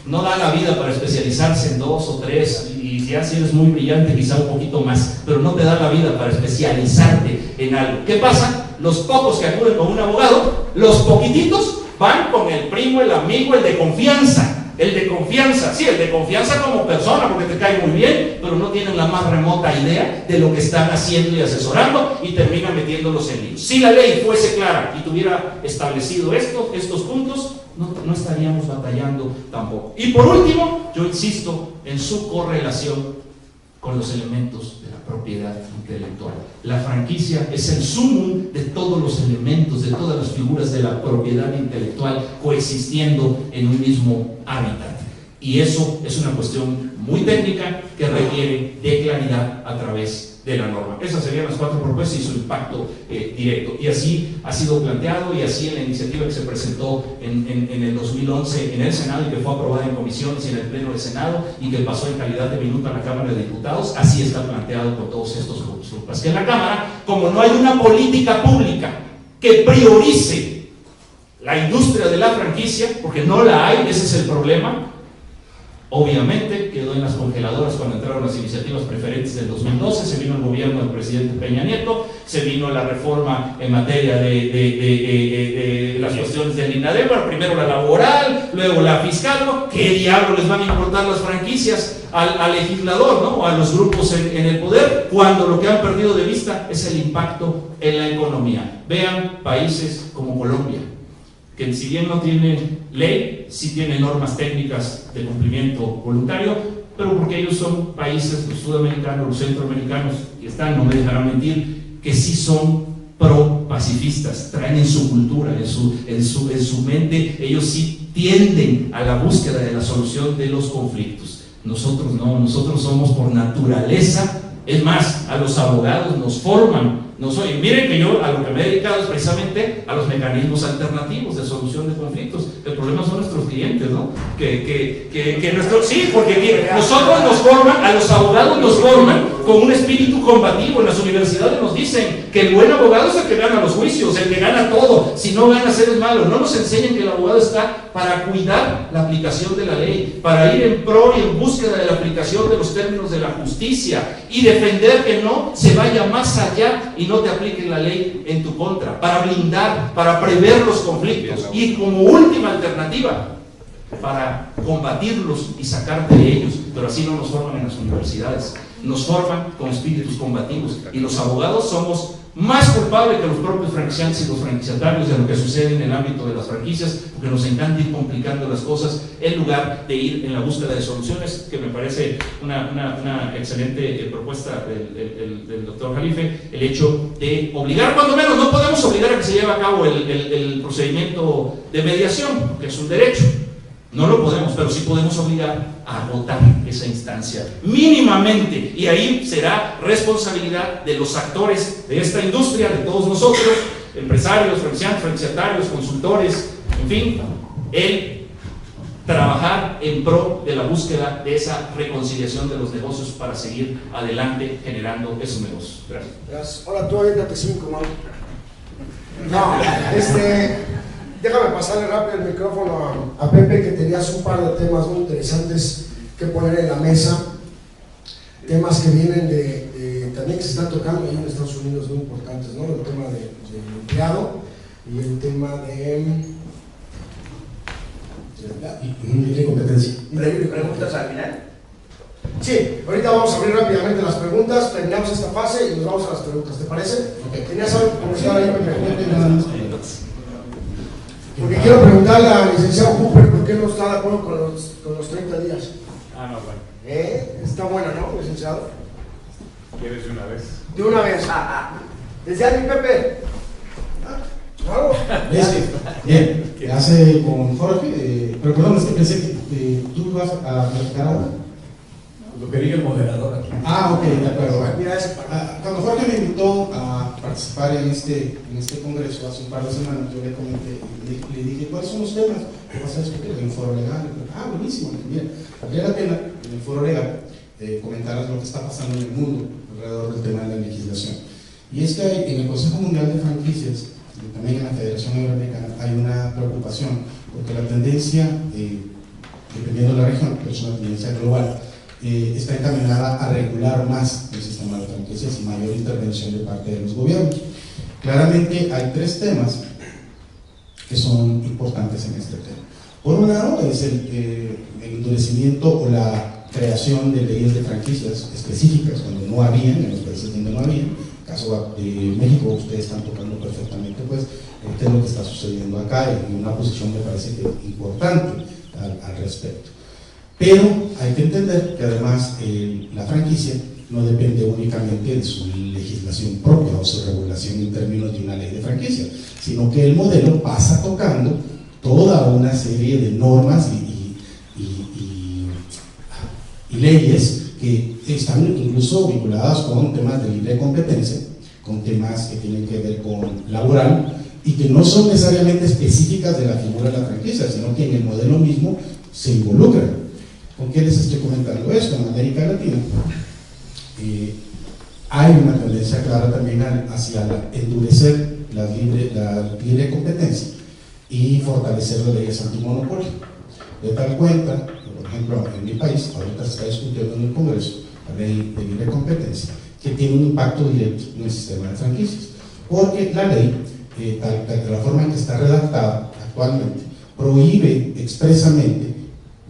No da la vida para especializarse en 2 o 3, y ya si eres muy brillante quizá un poquito más, pero no te da la vida para especializarte en algo. ¿Qué pasa? Los pocos que acuden con un abogado, los poquititos, van con el primo, el amigo, el de confianza. El de confianza como persona, porque te cae muy bien, pero no tienen la más remota idea de lo que están haciendo y asesorando, y terminan metiéndolos en líos. Si la ley fuese clara y tuviera establecido estos puntos, no estaríamos batallando tampoco. Y por último, yo insisto en su correlación con los elementos de la propiedad intelectual. La franquicia es el sumum de todos los elementos, de todas las figuras de la propiedad intelectual coexistiendo en un mismo hábitat. Y eso es una cuestión muy técnica que requiere de claridad a través de la norma. Esas serían las 4 propuestas y su impacto directo. Y así ha sido planteado, y así en la iniciativa que se presentó en el 2011 en el Senado y que fue aprobada en comisiones y en el Pleno del Senado y que pasó en calidad de minuto a la Cámara de Diputados, así está planteado por todos estos grupos. Que en la Cámara, como no hay una política pública que priorice la industria de la franquicia, porque no la hay, ese es el problema. Obviamente quedó en las congeladoras cuando entraron las iniciativas preferentes del 2012, se vino el gobierno del presidente Peña Nieto, se vino la reforma en materia de las cuestiones del INADEM, primero la laboral, luego la fiscal, ¿no? ¿Qué diablo les van a importar las franquicias al legislador, ¿no? O a los grupos en el poder, cuando lo que han perdido de vista es el impacto en la economía? Vean países como Colombia, que si bien no tiene ley, sí tiene normas técnicas de cumplimiento voluntario, pero porque ellos son países, los sudamericanos, los centroamericanos, que están, no me dejarán mentir, que sí son pro-pacifistas, traen en su cultura, en su mente, ellos sí tienden a la búsqueda de la solución de los conflictos. Nosotros no, nosotros somos por naturaleza. Es más, a los abogados nos forman. Miren que yo a lo que me he dedicado es precisamente a los mecanismos alternativos de solución de conflictos. El problema son nuestros clientes, ¿no? Sí, porque nosotros nos forman, a los abogados nos forman con un espíritu combativo. En las universidades nos dicen que el buen abogado es el que gana los juicios, el que gana todo. Si no gana, eres malo. No nos enseñan que el abogado está para cuidar la aplicación de la ley, para ir en pro y en búsqueda de la aplicación de los términos de la justicia y defender que no se vaya más allá y no te apliquen la ley en tu contra, para blindar, para prever los conflictos y como última alternativa para combatirlos y sacarte de ellos. Pero así no nos forman en las universidades, nos forman con espíritus combativos, y los abogados somos más culpables que los propios franquiciantes y los franquiciatarios de lo que sucede en el ámbito de las franquicias, porque nos encanta ir complicando las cosas en lugar de ir en la búsqueda de soluciones, que me parece una excelente propuesta del doctor Jalife, el hecho de obligar, cuando menos no podemos obligar a que se lleve a cabo el procedimiento de mediación, que es un derecho. No lo podemos, pero sí podemos obligar a agotar esa instancia mínimamente, y ahí será responsabilidad de los actores de esta industria, de todos nosotros, empresarios, franquiciatarios, consultores, en fin, el trabajar en pro de la búsqueda de esa reconciliación de los negocios para seguir adelante generando esos negocios. Gracias. Hola, tú aviéntate 5, mano. No, déjame pasarle rápido el micrófono a Pepe, que tenías un par de temas muy interesantes que poner en la mesa, temas que vienen también que se están tocando ahí en Estados Unidos, muy importantes, ¿no? El tema del empleado y el tema de libre competencia. ¿Preguntas al final? Sí, ahorita vamos a abrir rápidamente las preguntas, terminamos esta fase y nos vamos a las preguntas, ¿te parece? Okay. ¿Tenías algo que comentar ahí, Pepe? Porque quiero preguntarle al licenciado Cooper por qué no está de acuerdo con los 30 días. No, bueno. Está buena, ¿no, licenciado? ¿Quieres de una vez? De una vez. Desde ahí, Pepe. Claro. Bien, hace con Jorge, pero perdón, es que pensé que tú vas a platicar ahora. Lo que diga el moderador aquí. Ok, de acuerdo. Mira ese Cuando Jorge me invitó a participar en este congreso hace un par de semanas, yo le comenté, le dije, ¿cuáles son los temas que vas a discutir en el foro legal? Buenísimo, bien. Valdría la pena en el foro legal comentaras lo que está pasando en el mundo alrededor del tema de la legislación. Y es que en el Consejo Mundial de Franquicias y también en la Federación Iberoamericana hay una preocupación, porque la tendencia, dependiendo de la región, pero es una tendencia global, está encaminada a regular más el sistema de franquicias y mayor intervención de parte de los gobiernos. Claramente hay tres temas que son importantes en este tema. Por un lado es el endurecimiento o la creación de leyes de franquicias específicas cuando no habían, en los países donde no habían. En el caso de México, ustedes están tocando perfectamente qué es lo que está sucediendo acá, y una posición me parece que importante al respecto. Pero hay que entender que además la franquicia no depende únicamente de su legislación propia o su regulación en términos de una ley de franquicia, sino que el modelo pasa tocando toda una serie de normas y leyes que están incluso vinculadas con temas de libre competencia, con temas que tienen que ver con laboral y que no son necesariamente específicas de la figura de la franquicia, sino que en el modelo mismo se involucran. ¿Con qué les estoy comentando esto? En América Latina hay una tendencia clara también hacia endurecer la libre competencia y fortalecer las leyes antimonopolio. De tal cuenta, por ejemplo, en mi país, ahorita se está discutiendo en el Congreso la ley de libre competencia, que tiene un impacto directo en el sistema de franquicias, porque la ley, de la forma en que está redactada actualmente, prohíbe expresamente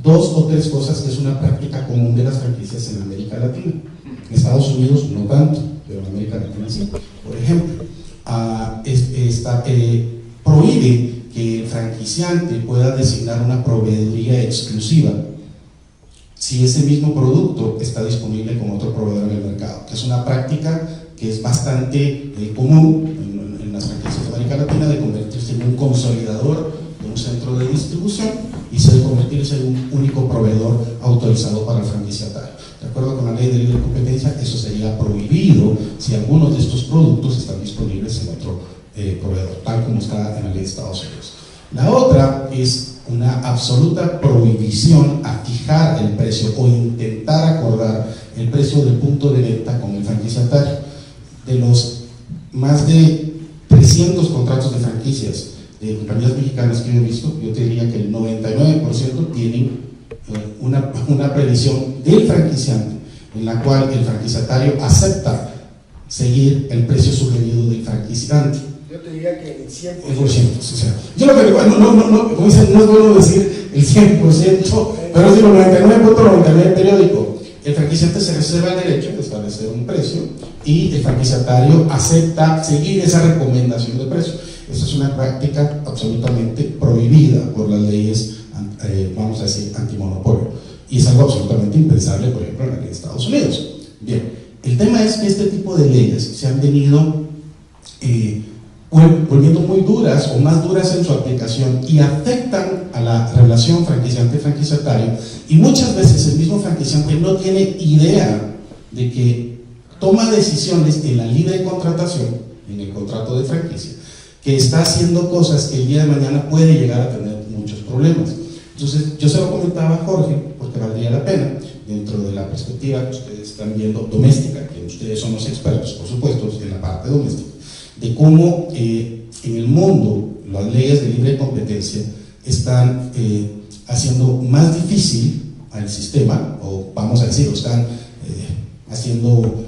dos o tres cosas que es una práctica común de las franquicias en América Latina. En Estados Unidos no tanto, pero en América Latina sí. Por ejemplo, prohíbe que el franquiciante pueda designar una proveeduría exclusiva si ese mismo producto está disponible con otro proveedor en el mercado. Es una práctica que es bastante común en las franquicias de América Latina, de convertirse en un consolidador de un centro de distribución y se de convertirse en un único proveedor autorizado autorizado para el franquiciatario. De acuerdo con la ley de libre competencia, eso sería prohibido si algunos de estos productos están disponibles en otro proveedor, tal como está en la ley de Estados Unidos. La otra es una absoluta prohibición a fijar el precio o intentar acordar el precio del punto de venta con el franquiciatario. De los más de 300 contratos de franquicias de compañías mexicanas que yo he visto, yo te diría que el 99% tienen una previsión del franquiciante en la cual el franquiciatario acepta seguir el precio sugerido del franquiciante. Yo te diría que el 100%. O sea, yo lo que digo, como dicen, no es bueno decir el 100%, pero es el 99.99 periódico. El franquiciante se reserva el derecho de establecer un precio y el franquiciatario acepta seguir esa recomendación de precio. Esa es una práctica absolutamente prohibida por las leyes, vamos a decir, antimonopolio. Y es algo absolutamente impensable, por ejemplo, en la ley de Estados Unidos. Bien, el tema es que este tipo de leyes se han venido volviendo muy duras o más duras en su aplicación y afectan a la relación franquiciante-franquiciatario, y muchas veces el mismo franquiciante no tiene idea de que toma decisiones en la libre contratación, en el contrato de franquicia, que está haciendo cosas que el día de mañana puede llegar a tener muchos problemas. Entonces yo se lo comentaba a Jorge porque valdría la pena, dentro de la perspectiva que ustedes están viendo doméstica, que ustedes son los expertos por supuesto en la parte doméstica, de cómo en el mundo las leyes de libre competencia están haciendo más difícil al sistema, o vamos a decirlo, están haciendo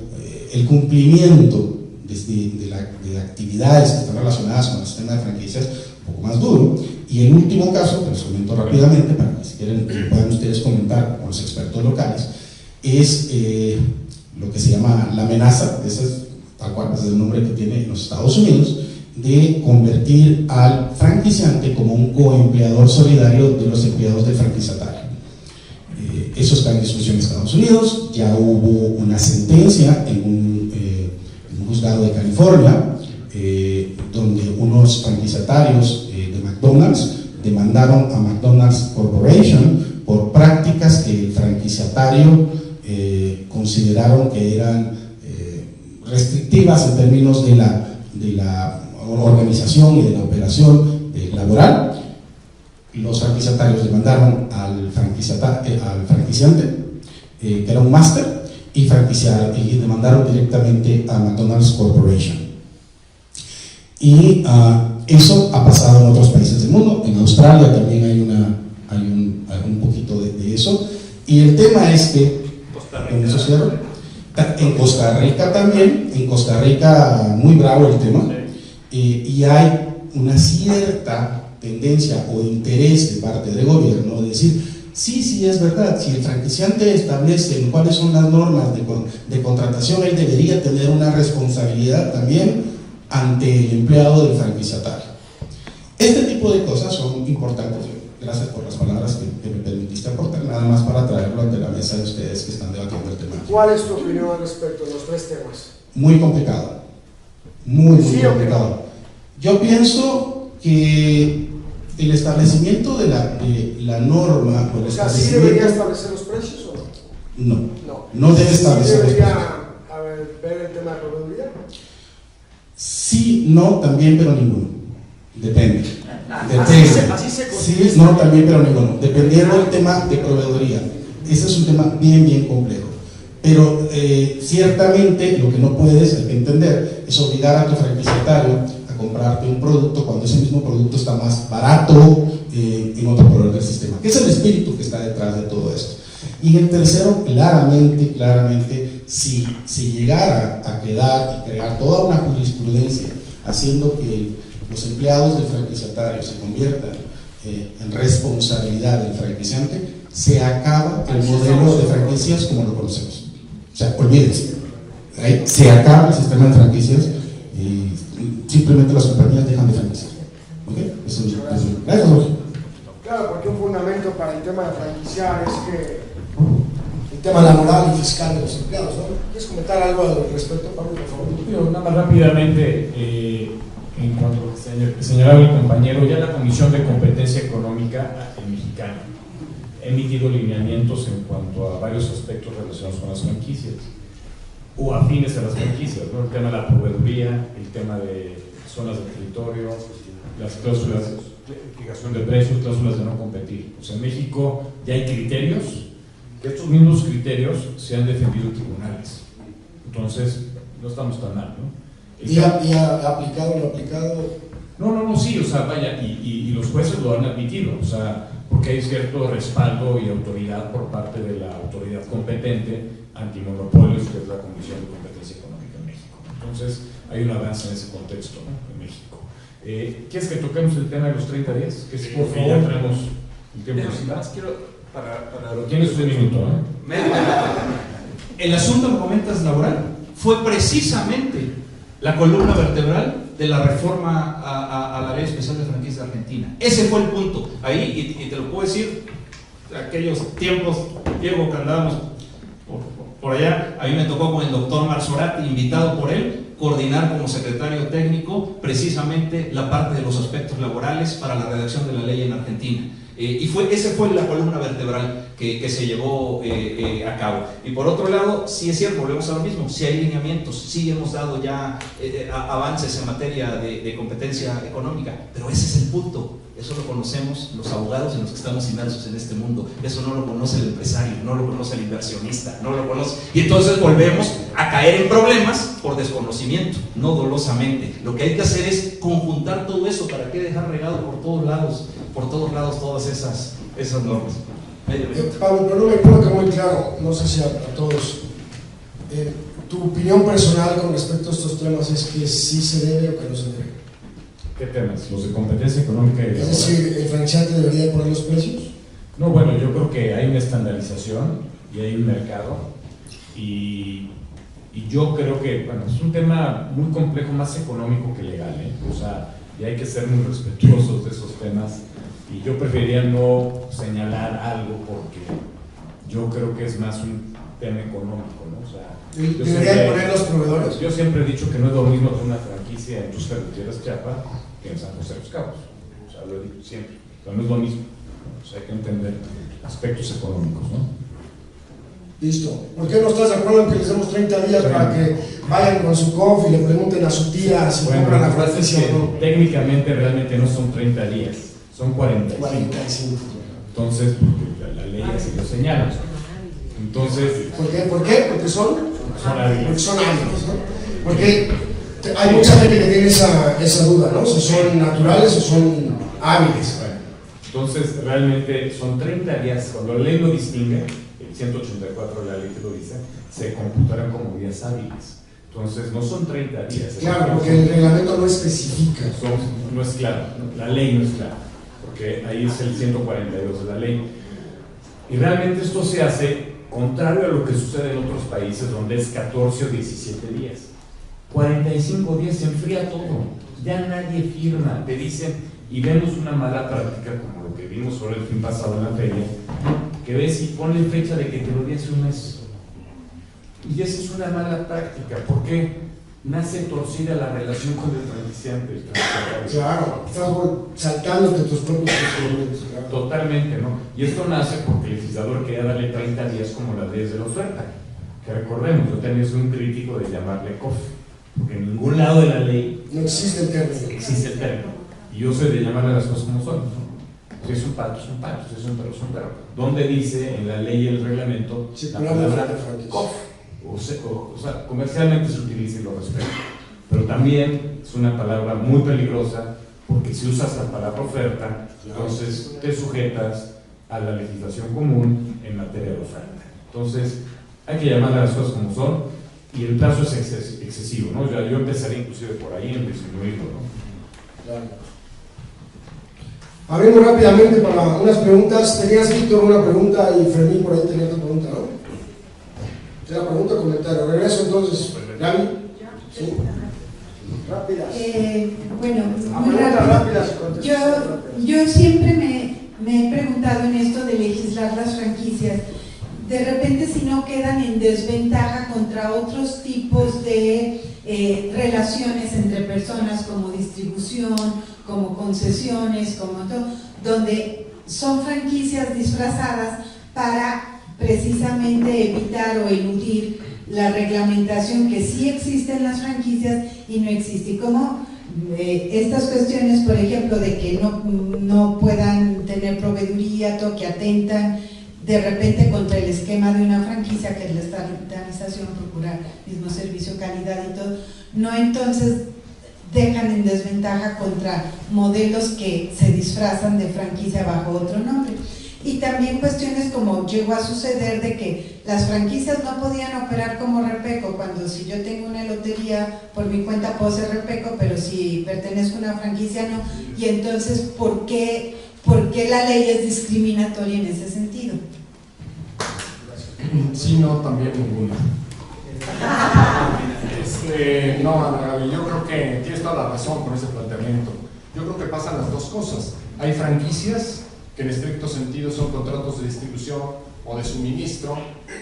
el cumplimiento de actividades que están relacionadas con el sistema de franquicias un poco más duro. Y el último caso, que les comento rápidamente para que si quieren puedan ustedes comentar con los expertos locales, es lo que se llama la amenaza, esa es tal cual es el nombre que tiene en los Estados Unidos, de convertir al franquiciante como un coempleador solidario de los empleados del franquiciatario. Eso está en discusión en Estados Unidos. Ya hubo una sentencia en un juzgado de California, donde unos franquiciatarios de McDonald's demandaron a McDonald's Corporation por prácticas que el franquiciatario consideraron que eran restrictivas en términos de la organización y de la operación laboral. Los franquiciatarios demandaron al franquiciante, que era un máster, y demandaron directamente a McDonald's Corporation. Y eso ha pasado en otros países del mundo. En Australia también hay un poquito de eso. Y el tema es que en Costa Rica también, en Costa Rica muy bravo el tema, y hay una cierta tendencia o interés de parte del gobierno de decir, sí, es verdad, si el franquiciante establece cuáles son las normas de contratación, él debería tener una responsabilidad también ante el empleado del franquiciatario. Este tipo de cosas son importantes. Gracias por las palabras que me permitiste aportar, nada más para traerlo ante la mesa de ustedes que están debatiendo el tema. ¿Cuál es tu opinión al respecto de los tres temas? Muy complicado, muy complicado. Yo pienso que el establecimiento de la norma o el ¿sí debería establecer los precios o no? No debe establecer los precios. ¿Debería ver el tema de proveeduría? Sí, no, también, pero ninguno. Depende. Así se sí, no, también, pero ninguno. Dependiendo del tema de proveeduría. Ese es un tema bien complejo. Pero ciertamente lo que no puedes entender es obligar a tu franquiciatario a comprarte un producto cuando ese mismo producto está más barato en otro proveedor del sistema, que es el espíritu que está detrás de todo esto. Y el tercero, claramente, si llegara a quedar y crear toda una jurisprudencia haciendo que los empleados del franquiciatario se conviertan en responsabilidad del franquiciante, se acaba el modelo de franquicias como lo conocemos. O sea, olvídense, se acaba el sistema de franquicias y simplemente las compañías dejan de franquiciar. ¿Okay? Gracias, Jorge. Claro, porque un fundamento para el tema de franquiciar es que el tema laboral y fiscal de los empleados, ¿no? ¿Quieres comentar algo al respecto, Pablo, por favor? Nada más rápidamente, en cuanto a lo que señalaba el compañero, ya la Comisión de Competencia Económica mexicana emitido lineamientos en cuanto a varios aspectos relacionados con las franquicias o afines a las franquicias, ¿no? El tema de la proveeduría, el tema de zonas de territorio, las cláusulas de fijación de precios, cláusulas de no competir. O sea, en México ya hay criterios, que estos mismos criterios se han defendido en tribunales. Entonces, no estamos tan mal, ¿no? ¿Y ha aplicado, no aplicado? No, sí, o sea, vaya, y los jueces lo han admitido, o sea, porque hay cierto respaldo y autoridad por parte de la autoridad competente antimonopolios, que es la Comisión de Competencia Económica en México. Entonces, hay un avance en ese contexto, ¿no? En México. ¿Quieres que toquemos el tema de los 30 días? Que es porque ya tenemos el tiempo encima. Tienes un minuto, ¿eh? El asunto que comentas, laboral, fue precisamente la columna vertebral de la reforma a la Ley Especial de Franquicias de Argentina. Ese fue el punto. Ahí, y te lo puedo decir, aquellos tiempos, Diego, que andábamos por allá, a mí me tocó con el doctor Marzorati, invitado por él, coordinar como secretario técnico precisamente la parte de los aspectos laborales para la redacción de la ley en Argentina. Esa fue la columna vertebral que se llevó a cabo. Y por otro lado, sí es cierto, volvemos a lo mismo, sí hay lineamientos, sí hemos dado ya avances en materia de competencia económica, pero ese es el punto. Eso lo conocemos los abogados en los que estamos inmersos en este mundo. Eso no lo conoce el empresario, no lo conoce el inversionista, no lo conoce. Y entonces volvemos a caer en problemas por desconocimiento, no dolosamente. Lo que hay que hacer es conjuntar todo eso. ¿Para qué dejar regado por todos lados todas esas normas? Pablo, pero no me queda muy claro, no sé si a todos. Tu opinión personal con respecto a estos temas es que sí se debe o que no se debe. ¿Qué temas? ¿Los de competencia económica y Es decir, ¿el franquiciante debería poner los precios? No, bueno, yo creo que hay una estandarización y hay un mercado y yo creo que, bueno, es un tema muy complejo, más económico que legal, ¿eh? O sea, y hay que ser muy respetuosos de esos temas y yo preferiría no señalar algo porque yo creo que es más un tema económico, ¿no? O sea, ¿deberían poner los proveedores? Yo siempre he dicho que no es lo mismo tener una franquicia en Tus Carreteras, Chiapas, que en San José de los Cabos. O sea, lo he dicho siempre, pero no es lo mismo. O sea, hay que entender aspectos económicos, ¿no? Listo. ¿Por qué no estás de acuerdo en que les demos 30 días para que vayan con su COF y le pregunten a su tía si compran la franquicia o no? Técnicamente realmente no son 30 días, son 45. 45. Entonces, porque la ley así lo señala. Entonces, ¿Por qué? Porque son hábiles. Porque son hábiles, ¿no? Porque hay mucha gente que tiene esa duda, ¿no? Si son naturales o son hábiles. Bueno, entonces realmente son 30 días, cuando la ley lo distingue, el 184 de la ley que lo dice, se computarán como días hábiles. Entonces no son 30 días. Claro, porque el reglamento no especifica. No es claro, la ley no es clara, porque ahí es el 142 de la ley. Y realmente esto se hace contrario a lo que sucede en otros países donde es 14 o 17 días. 45 días se enfría todo, ya nadie firma, te dicen, y vemos una mala práctica como lo que vimos sobre el fin pasado en la feria, que ves y ponle fecha de que te lo di hace un mes. Y esa es una mala práctica, porque nace torcida la relación con el franquiciante. Claro, estás saltándote tus propios procedimientos. Claro. Totalmente, ¿no? Y esto nace porque el legislador quería darle 30 días como las leyes de la oferta. Que recordemos, yo también soy un crítico de llamarle COF, porque en ningún lado de la ley No existe el término. existe el término. Y yo soy de llamarle las cosas como son, ¿no? Si es un pato, es un pato, si es un perro, es un perro. ¿Dónde dice en la ley y el reglamento Sí, la pero palabra franquicia. COF? O sea, comercialmente se utiliza y lo respeto. Pero también es una palabra muy peligrosa porque si usas la palabra oferta, entonces te sujetas a la legislación común en materia de oferta. Entonces, hay que llamar a las cosas como son y el plazo es excesivo, ¿no? Yo empezaría inclusive por ahí en disminuirlo, ¿no? Claro. Abrimos rápidamente para unas preguntas. Tenías, Víctor, una pregunta y Fermín por ahí tenía otra pregunta, ¿no? Era pregunta o comentario. Regreso entonces. Gaby. Sí. Rápidas. Bueno, muy Preguntas rápido. rápidas y contestas rápidas. Yo siempre me he preguntado en esto de legislar las franquicias, de repente si no quedan en desventaja contra otros tipos de relaciones entre personas como distribución, como concesiones, como todo, donde son franquicias disfrazadas para precisamente evitar o eludir la reglamentación que sí existe en las franquicias y no existe. Y como estas cuestiones, por ejemplo, de que no puedan tener proveeduría, que atentan de repente contra el esquema de una franquicia, que es la estandarización, procurar mismo servicio, calidad y todo, no entonces dejan en desventaja contra modelos que se disfrazan de franquicia bajo otro nombre. Y también cuestiones como llegó a suceder de que las franquicias no podían operar como Repeco, cuando si yo tengo una lotería por mi cuenta puedo ser Repeco, pero si pertenezco a una franquicia no. Y entonces, ¿por qué la ley es discriminatoria en ese sentido? Sí, no, también ninguna. No, Ana Gaby, yo creo que tienes toda la razón con ese planteamiento. Yo creo que pasan las dos cosas. Hay franquicias que en estricto sentido son contratos de distribución o de suministro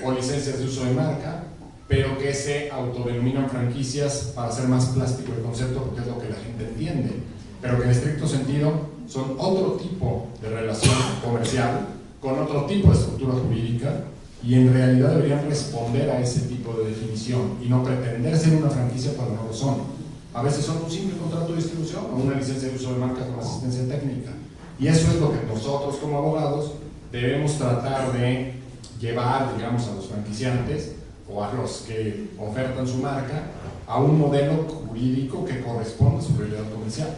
o licencias de uso de marca, pero que se autodenominan franquicias para hacer más plástico el concepto, porque es lo que la gente entiende, pero que en estricto sentido son otro tipo de relación comercial con otro tipo de estructura jurídica, y en realidad deberían responder a ese tipo de definición y no pretender ser una franquicia cuando no lo son. A veces son un simple contrato de distribución o una licencia de uso de marca con asistencia técnica, y eso es lo que nosotros como abogados debemos tratar de llevar, digamos, a los franquiciantes o a los que ofertan su marca a un modelo jurídico que corresponda a su realidad comercial.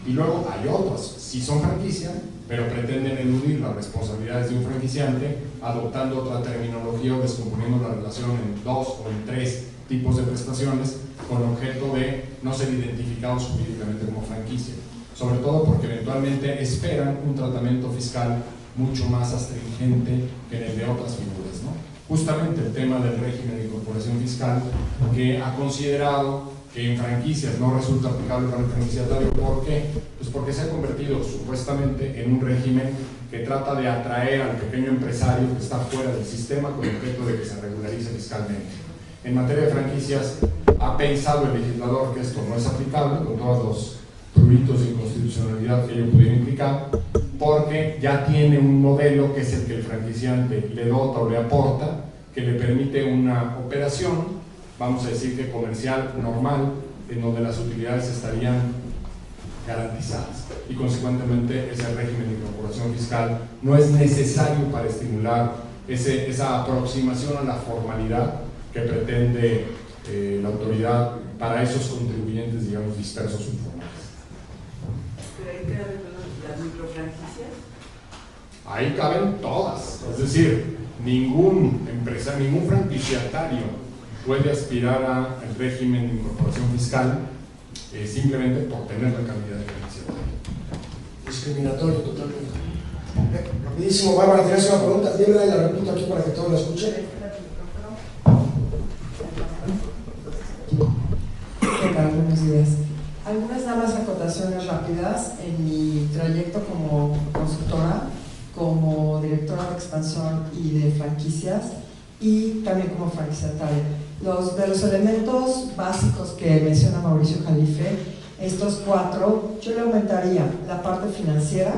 Y luego hay otros, sí son franquicia, pero pretenden eludir las responsabilidades de un franquiciante adoptando otra terminología o descomponiendo la relación en 2 o en 3 tipos de prestaciones con objeto de no ser identificados jurídicamente como franquicia, sobre todo porque eventualmente esperan un tratamiento fiscal mucho más astringente que en el de otras figuras, ¿no? Justamente el tema del régimen de incorporación fiscal, que ha considerado que en franquicias no resulta aplicable para el franquiciatario. ¿Por qué? Pues porque se ha convertido supuestamente en un régimen que trata de atraer al pequeño empresario que está fuera del sistema con el objeto de que se regularice fiscalmente. En materia de franquicias, ha pensado el legislador que esto no es aplicable, con todos los pruritos de inconstitucionalidad que ello pudiera implicar, porque ya tiene un modelo que es el que el franquiciante le dota o le aporta, que le permite una operación, vamos a decir que comercial normal, en donde las utilidades estarían garantizadas, y consecuentemente ese régimen de incorporación fiscal no es necesario para estimular esa aproximación a la formalidad que pretende la autoridad para esos contribuyentes, digamos, dispersos informales. ¿Pero ahí caben las microfranquicias? Ahí caben todas, es decir, ningún empresario, ningún franquiciatario puede aspirar al régimen de incorporación fiscal simplemente por tener la calidad de franquiciatario. Discriminatorio totalmente. Rapidísimo, Bárbara, ¿tienes una pregunta? Dímela y la repito aquí para que todos la escuchen. ¿Qué tal? Buenos días. Algunas nada más acotaciones rápidas en mi trayecto como consultora, como directora de expansión y de franquicias, y también como franquiciataria. De los elementos básicos que menciona Mauricio Jalife, estos 4, yo le aumentaría la parte financiera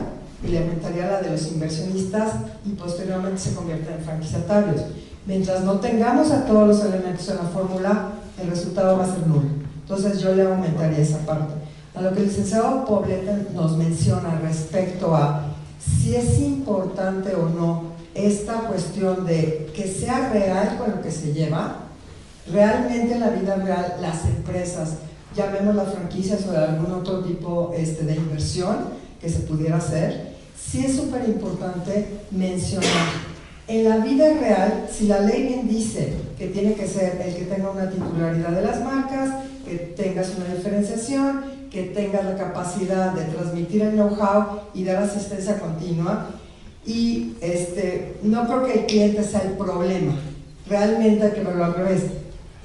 y le aumentaría la de los inversionistas, y posteriormente se convierten en franquiciatarios. Mientras no tengamos a todos los elementos en la fórmula, el resultado va a ser nulo. Entonces yo le aumentaría esa parte. A lo que el licenciado Poblete nos menciona respecto a si es importante o no esta cuestión de que sea real con lo que se lleva. Realmente en la vida real las empresas, llamémoslas franquicias o de algún otro tipo de inversión que se pudiera hacer, sí es súper importante mencionar. En la vida real, si la ley bien dice que tiene que ser el que tenga una titularidad de las marcas, que tengas una diferenciación, que tengas la capacidad de transmitir el know-how y dar asistencia continua, y no creo que el cliente sea el problema, realmente hay que verlo al revés.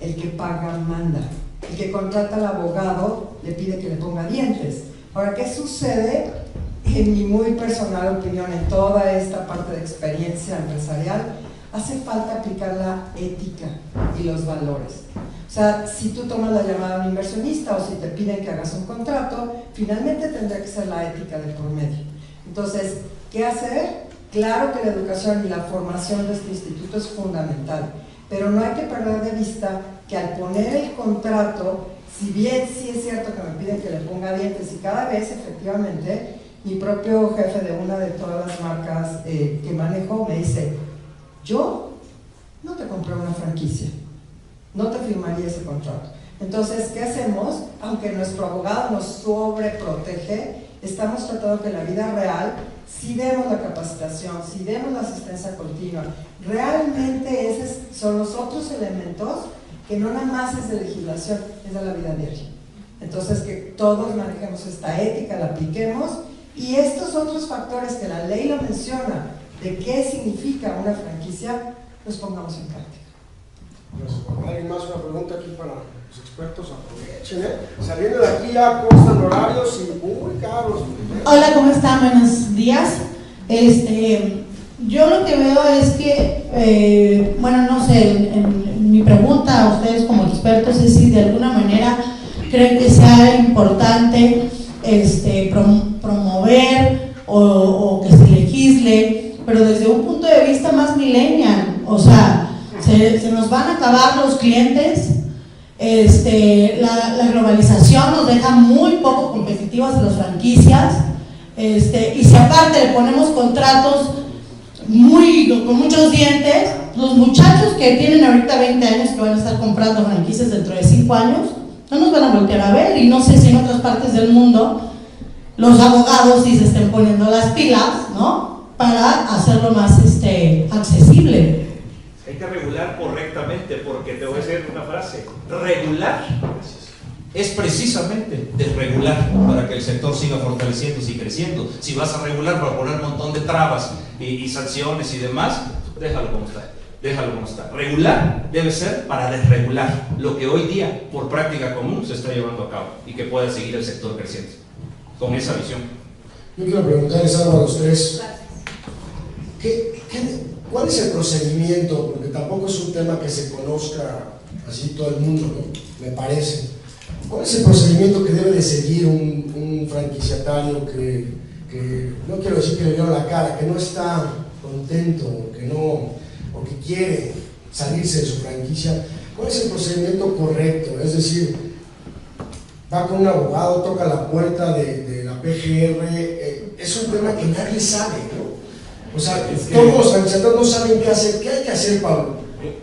El que paga manda, el que contrata al abogado le pide que le ponga dientes. Ahora, ¿qué sucede? En mi muy personal opinión, en toda esta parte de experiencia empresarial, hace falta aplicar la ética y los valores. O sea, si tú tomas la llamada a un inversionista o si te piden que hagas un contrato, finalmente tendrá que ser la ética de por medio. Entonces, ¿Qué hacer? Claro que la educación y la formación de este instituto es fundamental, pero no hay que perder de vista que al poner el contrato, si bien sí es cierto que me piden que le ponga dientes, y cada vez efectivamente mi propio jefe de una de todas las marcas que manejo me dice, yo no te compré una franquicia, no te firmaría ese contrato. Entonces, ¿qué hacemos? Aunque nuestro abogado nos sobreprotege, estamos tratando que en la vida real si demos la capacitación, si demos la asistencia continua. Realmente esos son los otros elementos que no nada más es de legislación, es de la vida diaria. Entonces, que todos manejemos esta ética, la apliquemos, y estos otros factores que la ley lo menciona, de qué significa una franquicia, los pongamos en práctica. ¿Alguien más? Una pregunta aquí para los expertos, aprovechen, saliendo de aquí ya constan horarios y muy caros. Hola, ¿cómo están? Buenos días. Yo lo que veo es que, bueno, no sé, en mi pregunta a ustedes como expertos es si de alguna manera creen que sea importante promover o que se legisle, pero desde un punto de vista más millennial, o sea, se nos van a acabar los clientes, la globalización nos deja muy poco competitivas a las franquicias, y si aparte le ponemos contratos con muchos dientes, los muchachos que tienen ahorita 20 años que van a estar comprando franquicias dentro de 5 años, no nos van a voltear a ver, y no sé si en otras partes del mundo los abogados sí se estén poniendo las pilas, ¿no?, para hacerlo más accesible. Hay que regular correctamente, porque te voy a decir una frase: regular es precisamente desregular para que el sector siga fortaleciéndose y creciendo. Si vas a regular para poner un montón de trabas y sanciones y demás, déjalo como está. Déjalo como está. Regular debe ser para desregular lo que hoy día, por práctica común, se está llevando a cabo y que pueda seguir el sector creciendo. Con esa visión. Yo quiero preguntarles algo a los tres. ¿Cuál es el procedimiento? Porque tampoco es un tema que se conozca así todo el mundo, ¿no?, me parece. ¿Cuál es el procedimiento que debe de seguir un franquiciatario que no quiero decir que le vio la cara, que no está contento, o que quiere salirse de su franquicia? ¿Cuál es el procedimiento correcto? Es decir, va con un abogado, toca la puerta de la PGR, es un tema que nadie sabe, ¿no? O sea, todos los franquiciatarios no saben qué hacer. ¿Qué hay que hacer, Pablo?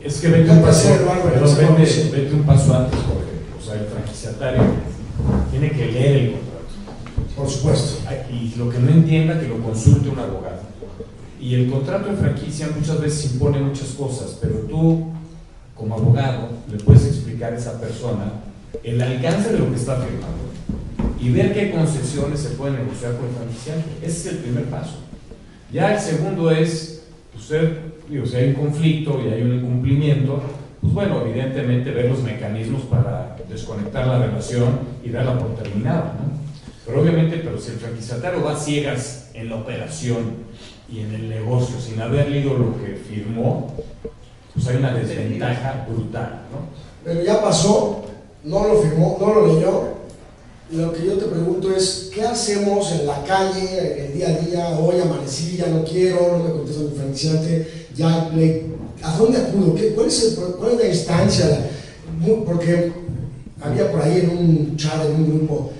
Es que vete un paso antes, por ejemplo. O sea, el franquiciatario tiene que leer el contrato. Por supuesto. Y lo que no entienda, que lo consulte un abogado. Y el contrato de franquicia muchas veces impone muchas cosas, pero tú, como abogado, le puedes explicar a esa persona el alcance de lo que está firmando y ver qué concesiones se pueden negociar con el franquiciante. Ese es el primer paso. Ya el segundo es, si hay un conflicto y hay un incumplimiento, pues bueno, evidentemente ver los mecanismos para desconectar la relación y darla por terminada, ¿no? Pero obviamente, si el franquiciatario va a ciegas en la operación y en el negocio sin haber leído lo que firmó, pues hay una desventaja brutal, ¿no? Pero ya pasó, no lo firmó, no lo leyó. Lo que yo te pregunto es, ¿qué hacemos en la calle, en el día a día? Hoy amanecí, ya no quiero, no me contesta mi franquiciante, ¿a dónde acudo? ¿Cuál es la instancia? Porque había por ahí en un chat, en un grupo,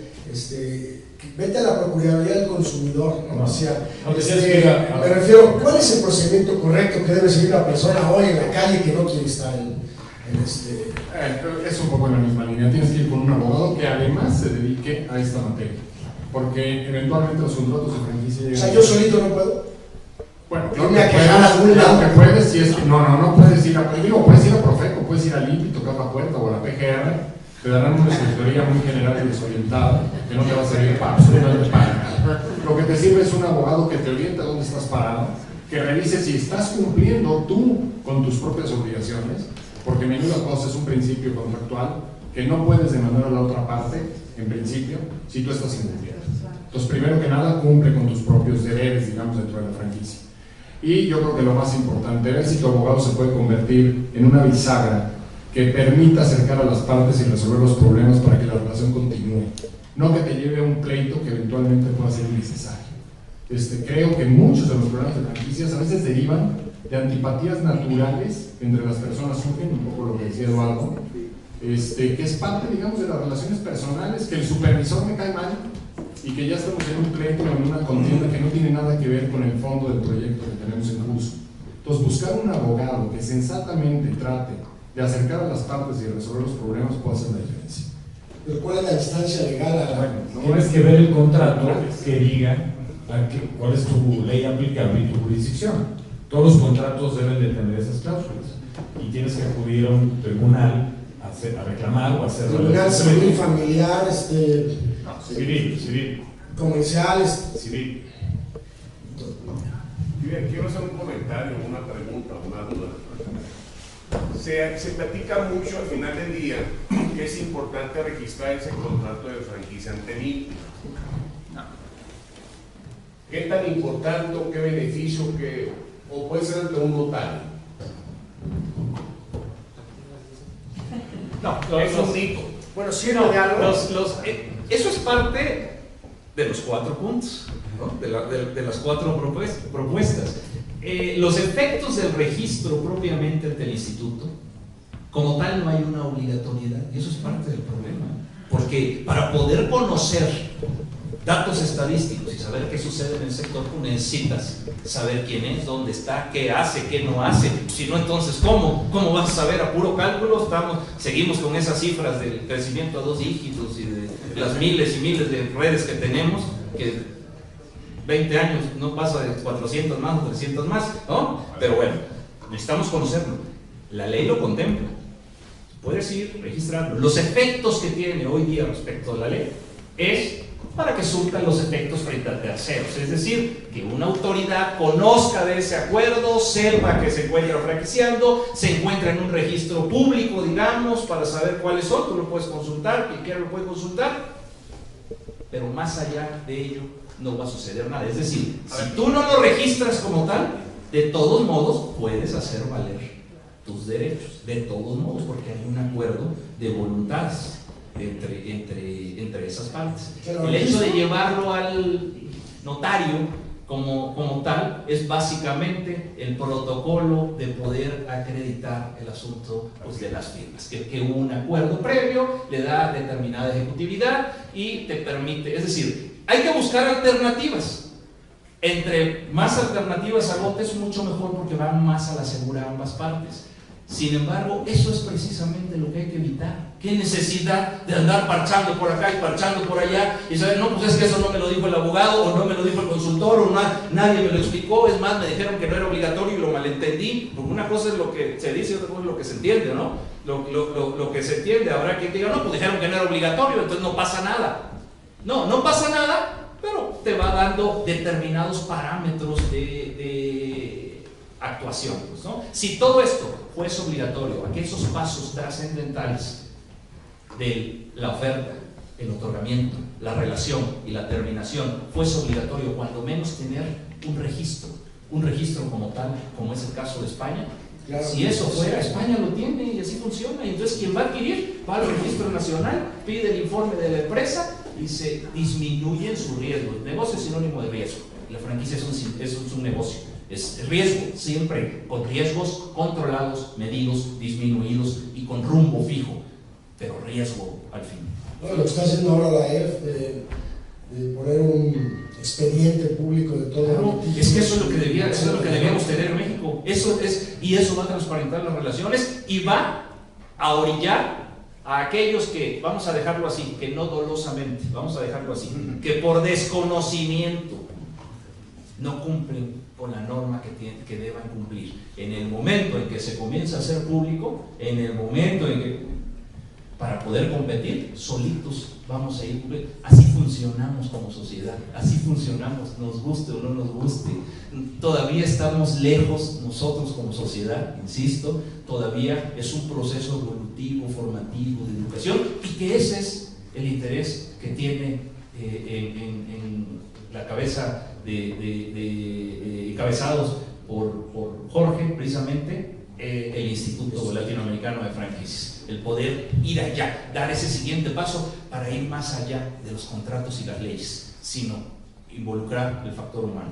vete a la Procuraduría del Consumidor, ¿no? O sea, me refiero, ¿cuál es el procedimiento correcto que debe seguir la persona hoy en la calle que no quiere estar Es un poco en la misma línea. Tienes que ir con un abogado que además se dedique a esta materia, porque eventualmente los contratos de franquicia llegan. O sea, yo solito no puedo. Bueno, claro que puedes, si es que no puedes ir puedes ir a Profeco, puedes ir al INPI, tocar la puerta, o a la PGR, te darán una asesoría muy general y desorientada que no te va a servir para absolutamente para nada. Lo que te sirve es un abogado que te orienta dónde estás parado, que revise si estás cumpliendo tú con tus propias obligaciones, porque menuda cosa es un principio contractual que no puedes demandar a la otra parte, en principio, si tú estás incumpliendo. Entonces, primero que nada, cumple con tus propios deberes, digamos, dentro de la franquicia. Y yo creo que lo más importante, ver si tu abogado se puede convertir en una bisagra que permita acercar a las partes y resolver los problemas para que la relación continúe. No que te lleve a un pleito que eventualmente pueda ser innecesario. Creo que muchos de los problemas de franquicias a veces derivan de antipatías naturales que entre las personas surgen, un poco lo que decía Eduardo, que es parte, digamos, de las relaciones personales, que el supervisor me cae mal y que ya estamos en un pleito o en una contienda que no tiene nada que ver con el fondo del proyecto que tenemos en curso. Entonces, buscar un abogado que sensatamente trate de acercar a las partes y resolver los problemas puede hacer la diferencia. ¿Pero cuál es la instancia legal a la... Tienes que ver el contrato que diga cuál es tu ley aplicable y tu jurisdicción. Todos los contratos deben de tener esas cláusulas y tienes que acudir a un tribunal a reclamar o a hacer... Tribunal civil, familiar, civil. Comercial, civil. Quiero hacer un comentario, una pregunta, una duda. Se platica mucho al final del día que es importante registrar ese contrato de franquicia ante mí. ¿Qué tan importante o qué beneficio o puede ser ante un notario? No, es un mito. Bueno, sí, no, eso es parte de los 4 puntos, ¿no? de las 4 propuestas. Los efectos del registro propiamente ante el instituto, como tal, no hay una obligatoriedad, y eso es parte del problema, porque para poder conocer datos estadísticos y saber qué sucede en el sector, tú necesitas saber quién es, dónde está, qué hace, qué no hace. Si no, entonces, ¿cómo vas a saber a puro cálculo? Seguimos con esas cifras del crecimiento a 2 dígitos y de las miles y miles de redes que tenemos, que 20 años no pasa de 400 más o 300 más, ¿no? Pero bueno, necesitamos conocerlo. La ley lo contempla. Puedes ir, registrarlo. Los efectos que tiene hoy día respecto a la ley es para que surtan los efectos frente a terceros, es decir, que una autoridad conozca de ese acuerdo, sepa que se encuentra franquiciando, se encuentra en un registro público, digamos, para saber cuáles son. Tú lo puedes consultar, quien quiera lo puede consultar, pero más allá de ello no va a suceder nada. Es decir, si tú no lo registras como tal, de todos modos puedes hacer valer tus derechos, de todos modos, porque hay un acuerdo de voluntades entre esas partes. El hecho de llevarlo al notario como tal es básicamente el protocolo de poder acreditar el asunto, pues, de las firmas, que hubo un acuerdo previo, le da determinada ejecutividad y te permite, es decir, hay que buscar alternativas. Entre más alternativas agotes, mucho mejor, porque van más a la segura ambas partes. Sin embargo, eso es precisamente lo que hay que evitar. ¿Qué necesidad de andar parchando por acá y parchando por allá y saber, no, pues es que eso no me lo dijo el abogado, o no me lo dijo el consultor, o nadie me lo explicó? Es más, me dijeron que no era obligatorio y lo malentendí. Porque una cosa es lo que se dice y otra cosa es lo que se entiende, ¿no? Lo que se entiende, habrá quien diga, no, pues dijeron que no era obligatorio, entonces no pasa nada. No pasa nada, pero te va dando determinados parámetros de actuación, pues, ¿no? Si todo esto fuese obligatorio, aquellos pasos trascendentales de la oferta, el otorgamiento, la relación y la terminación, fuese obligatorio, cuando menos tener un registro como tal, como es el caso de España. Claro, si eso fuera, España lo tiene y así funciona, y entonces quien va a adquirir va al registro nacional, pide el informe de la empresa y se disminuyen sus riesgos. El negocio es sinónimo de riesgo, la franquicia es un negocio. Es riesgo, siempre con riesgos controlados, medidos, disminuidos y con rumbo fijo, pero riesgo al fin. No, lo que está haciendo ahora la EF de poner un expediente público de todo. Claro, es que eso es lo que debíamos tener en México. Y eso va a transparentar las relaciones y va a orillar a aquellos que, vamos a dejarlo así, que no dolosamente, vamos a dejarlo así, que por desconocimiento no cumplen con la norma que deban cumplir. En el momento en que se comienza a hacer público, en el momento en que, para poder competir, solitos vamos a ir cumpliendo. Así funcionamos como sociedad, así funcionamos, nos guste o no nos guste. Todavía estamos lejos nosotros como sociedad, insisto, todavía es un proceso evolutivo, formativo, de educación, y que ese es el interés que tiene en la cabeza encabezados por Jorge, precisamente, el Instituto Latinoamericano de Franquicias, el poder ir allá, dar ese siguiente paso para ir más allá de los contratos y las leyes, sino involucrar el factor humano.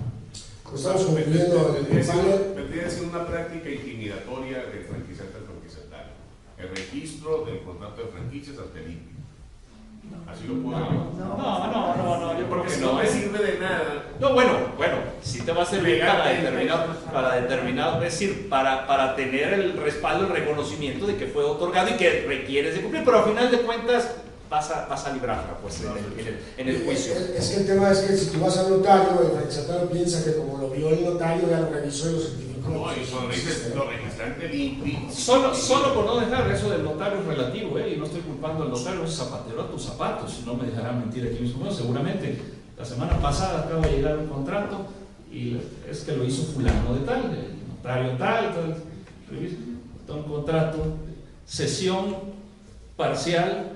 Estamos concluyendo el panel. Vendría a ser una práctica intimidatoria del franquiciante al franquiciatario. El registro del contrato de franquicias ante el INPI. Así lo puedo ver. No, yo creo Porque que no me sirve de nada. No, bueno, sí te va a servir para determinado, es decir, para tener el respaldo, el reconocimiento de que fue otorgado y que requieres de cumplir, pero al final de cuentas vas a librarla pues, en el juicio. Es que el tema es que si tú vas al notario, el franquiciatario piensa que como lo vio el notario, ya lo revisó y lo certificó. No, eso lo registrante del INPI. Solo por no dejar eso del notario es relativo, y no estoy culpando al notario, es zapatero a tus zapatos, no me dejarán mentir aquí mismo. Bueno, seguramente la semana pasada acaba de llegar un contrato y es que lo hizo fulano de tal, el notario tal, un contrato, cesión parcial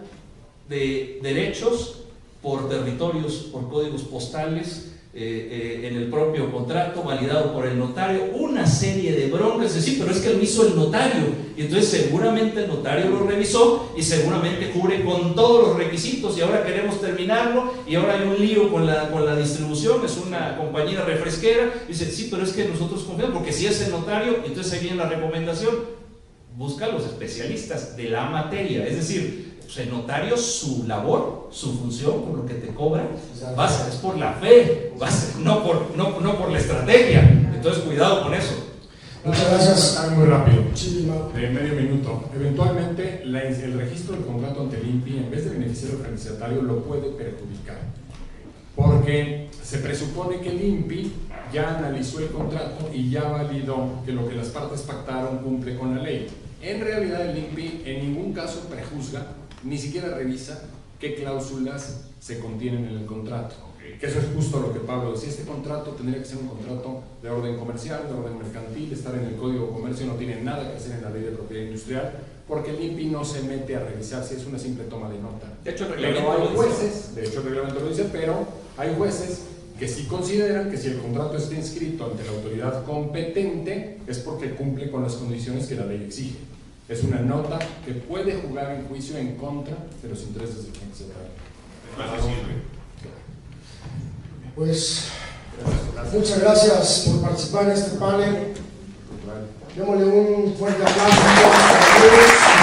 de derechos por territorios, por códigos postales, en el propio contrato, validado por el notario, una serie de broncas, es decir, pero es que lo hizo el notario, y entonces seguramente el notario lo revisó y seguramente cubre con todos los requisitos, y ahora queremos terminarlo, y ahora hay un lío con la distribución, es una compañía refresquera, y dice, sí, pero es que nosotros confiamos, porque si es el notario, entonces ahí viene la recomendación, busca a los especialistas de la materia, es decir, el notario, su labor, su función, por lo que te cobra, es por la fe, no por la estrategia. Entonces, cuidado con eso. Muchas gracias. Muy rápido, Sí, medio minuto. Eventualmente, el registro del contrato ante el INPI, en vez de beneficiar al franquiciatario, lo puede perjudicar. Porque se presupone que el INPI ya analizó el contrato y ya validó que lo que las partes pactaron cumple con la ley. En realidad, el INPI en ningún caso prejuzga, ni siquiera revisa qué cláusulas se contienen en el contrato. Que eso es justo lo que Pablo decía, este contrato tendría que ser un contrato de orden comercial, de orden mercantil, estar en el Código de Comercio, no tiene nada que hacer en la Ley de Propiedad Industrial, porque el INPI no se mete a revisar si es una simple toma de nota. De hecho, el reglamento lo dice, pero hay jueces que sí consideran que si el contrato está inscrito ante la autoridad competente es porque cumple con las condiciones que la ley exige. Es una nota que puede jugar en juicio en contra de los intereses del franquiciatario. Pues, muchas gracias por participar en este panel. Démosle un fuerte aplauso a todos.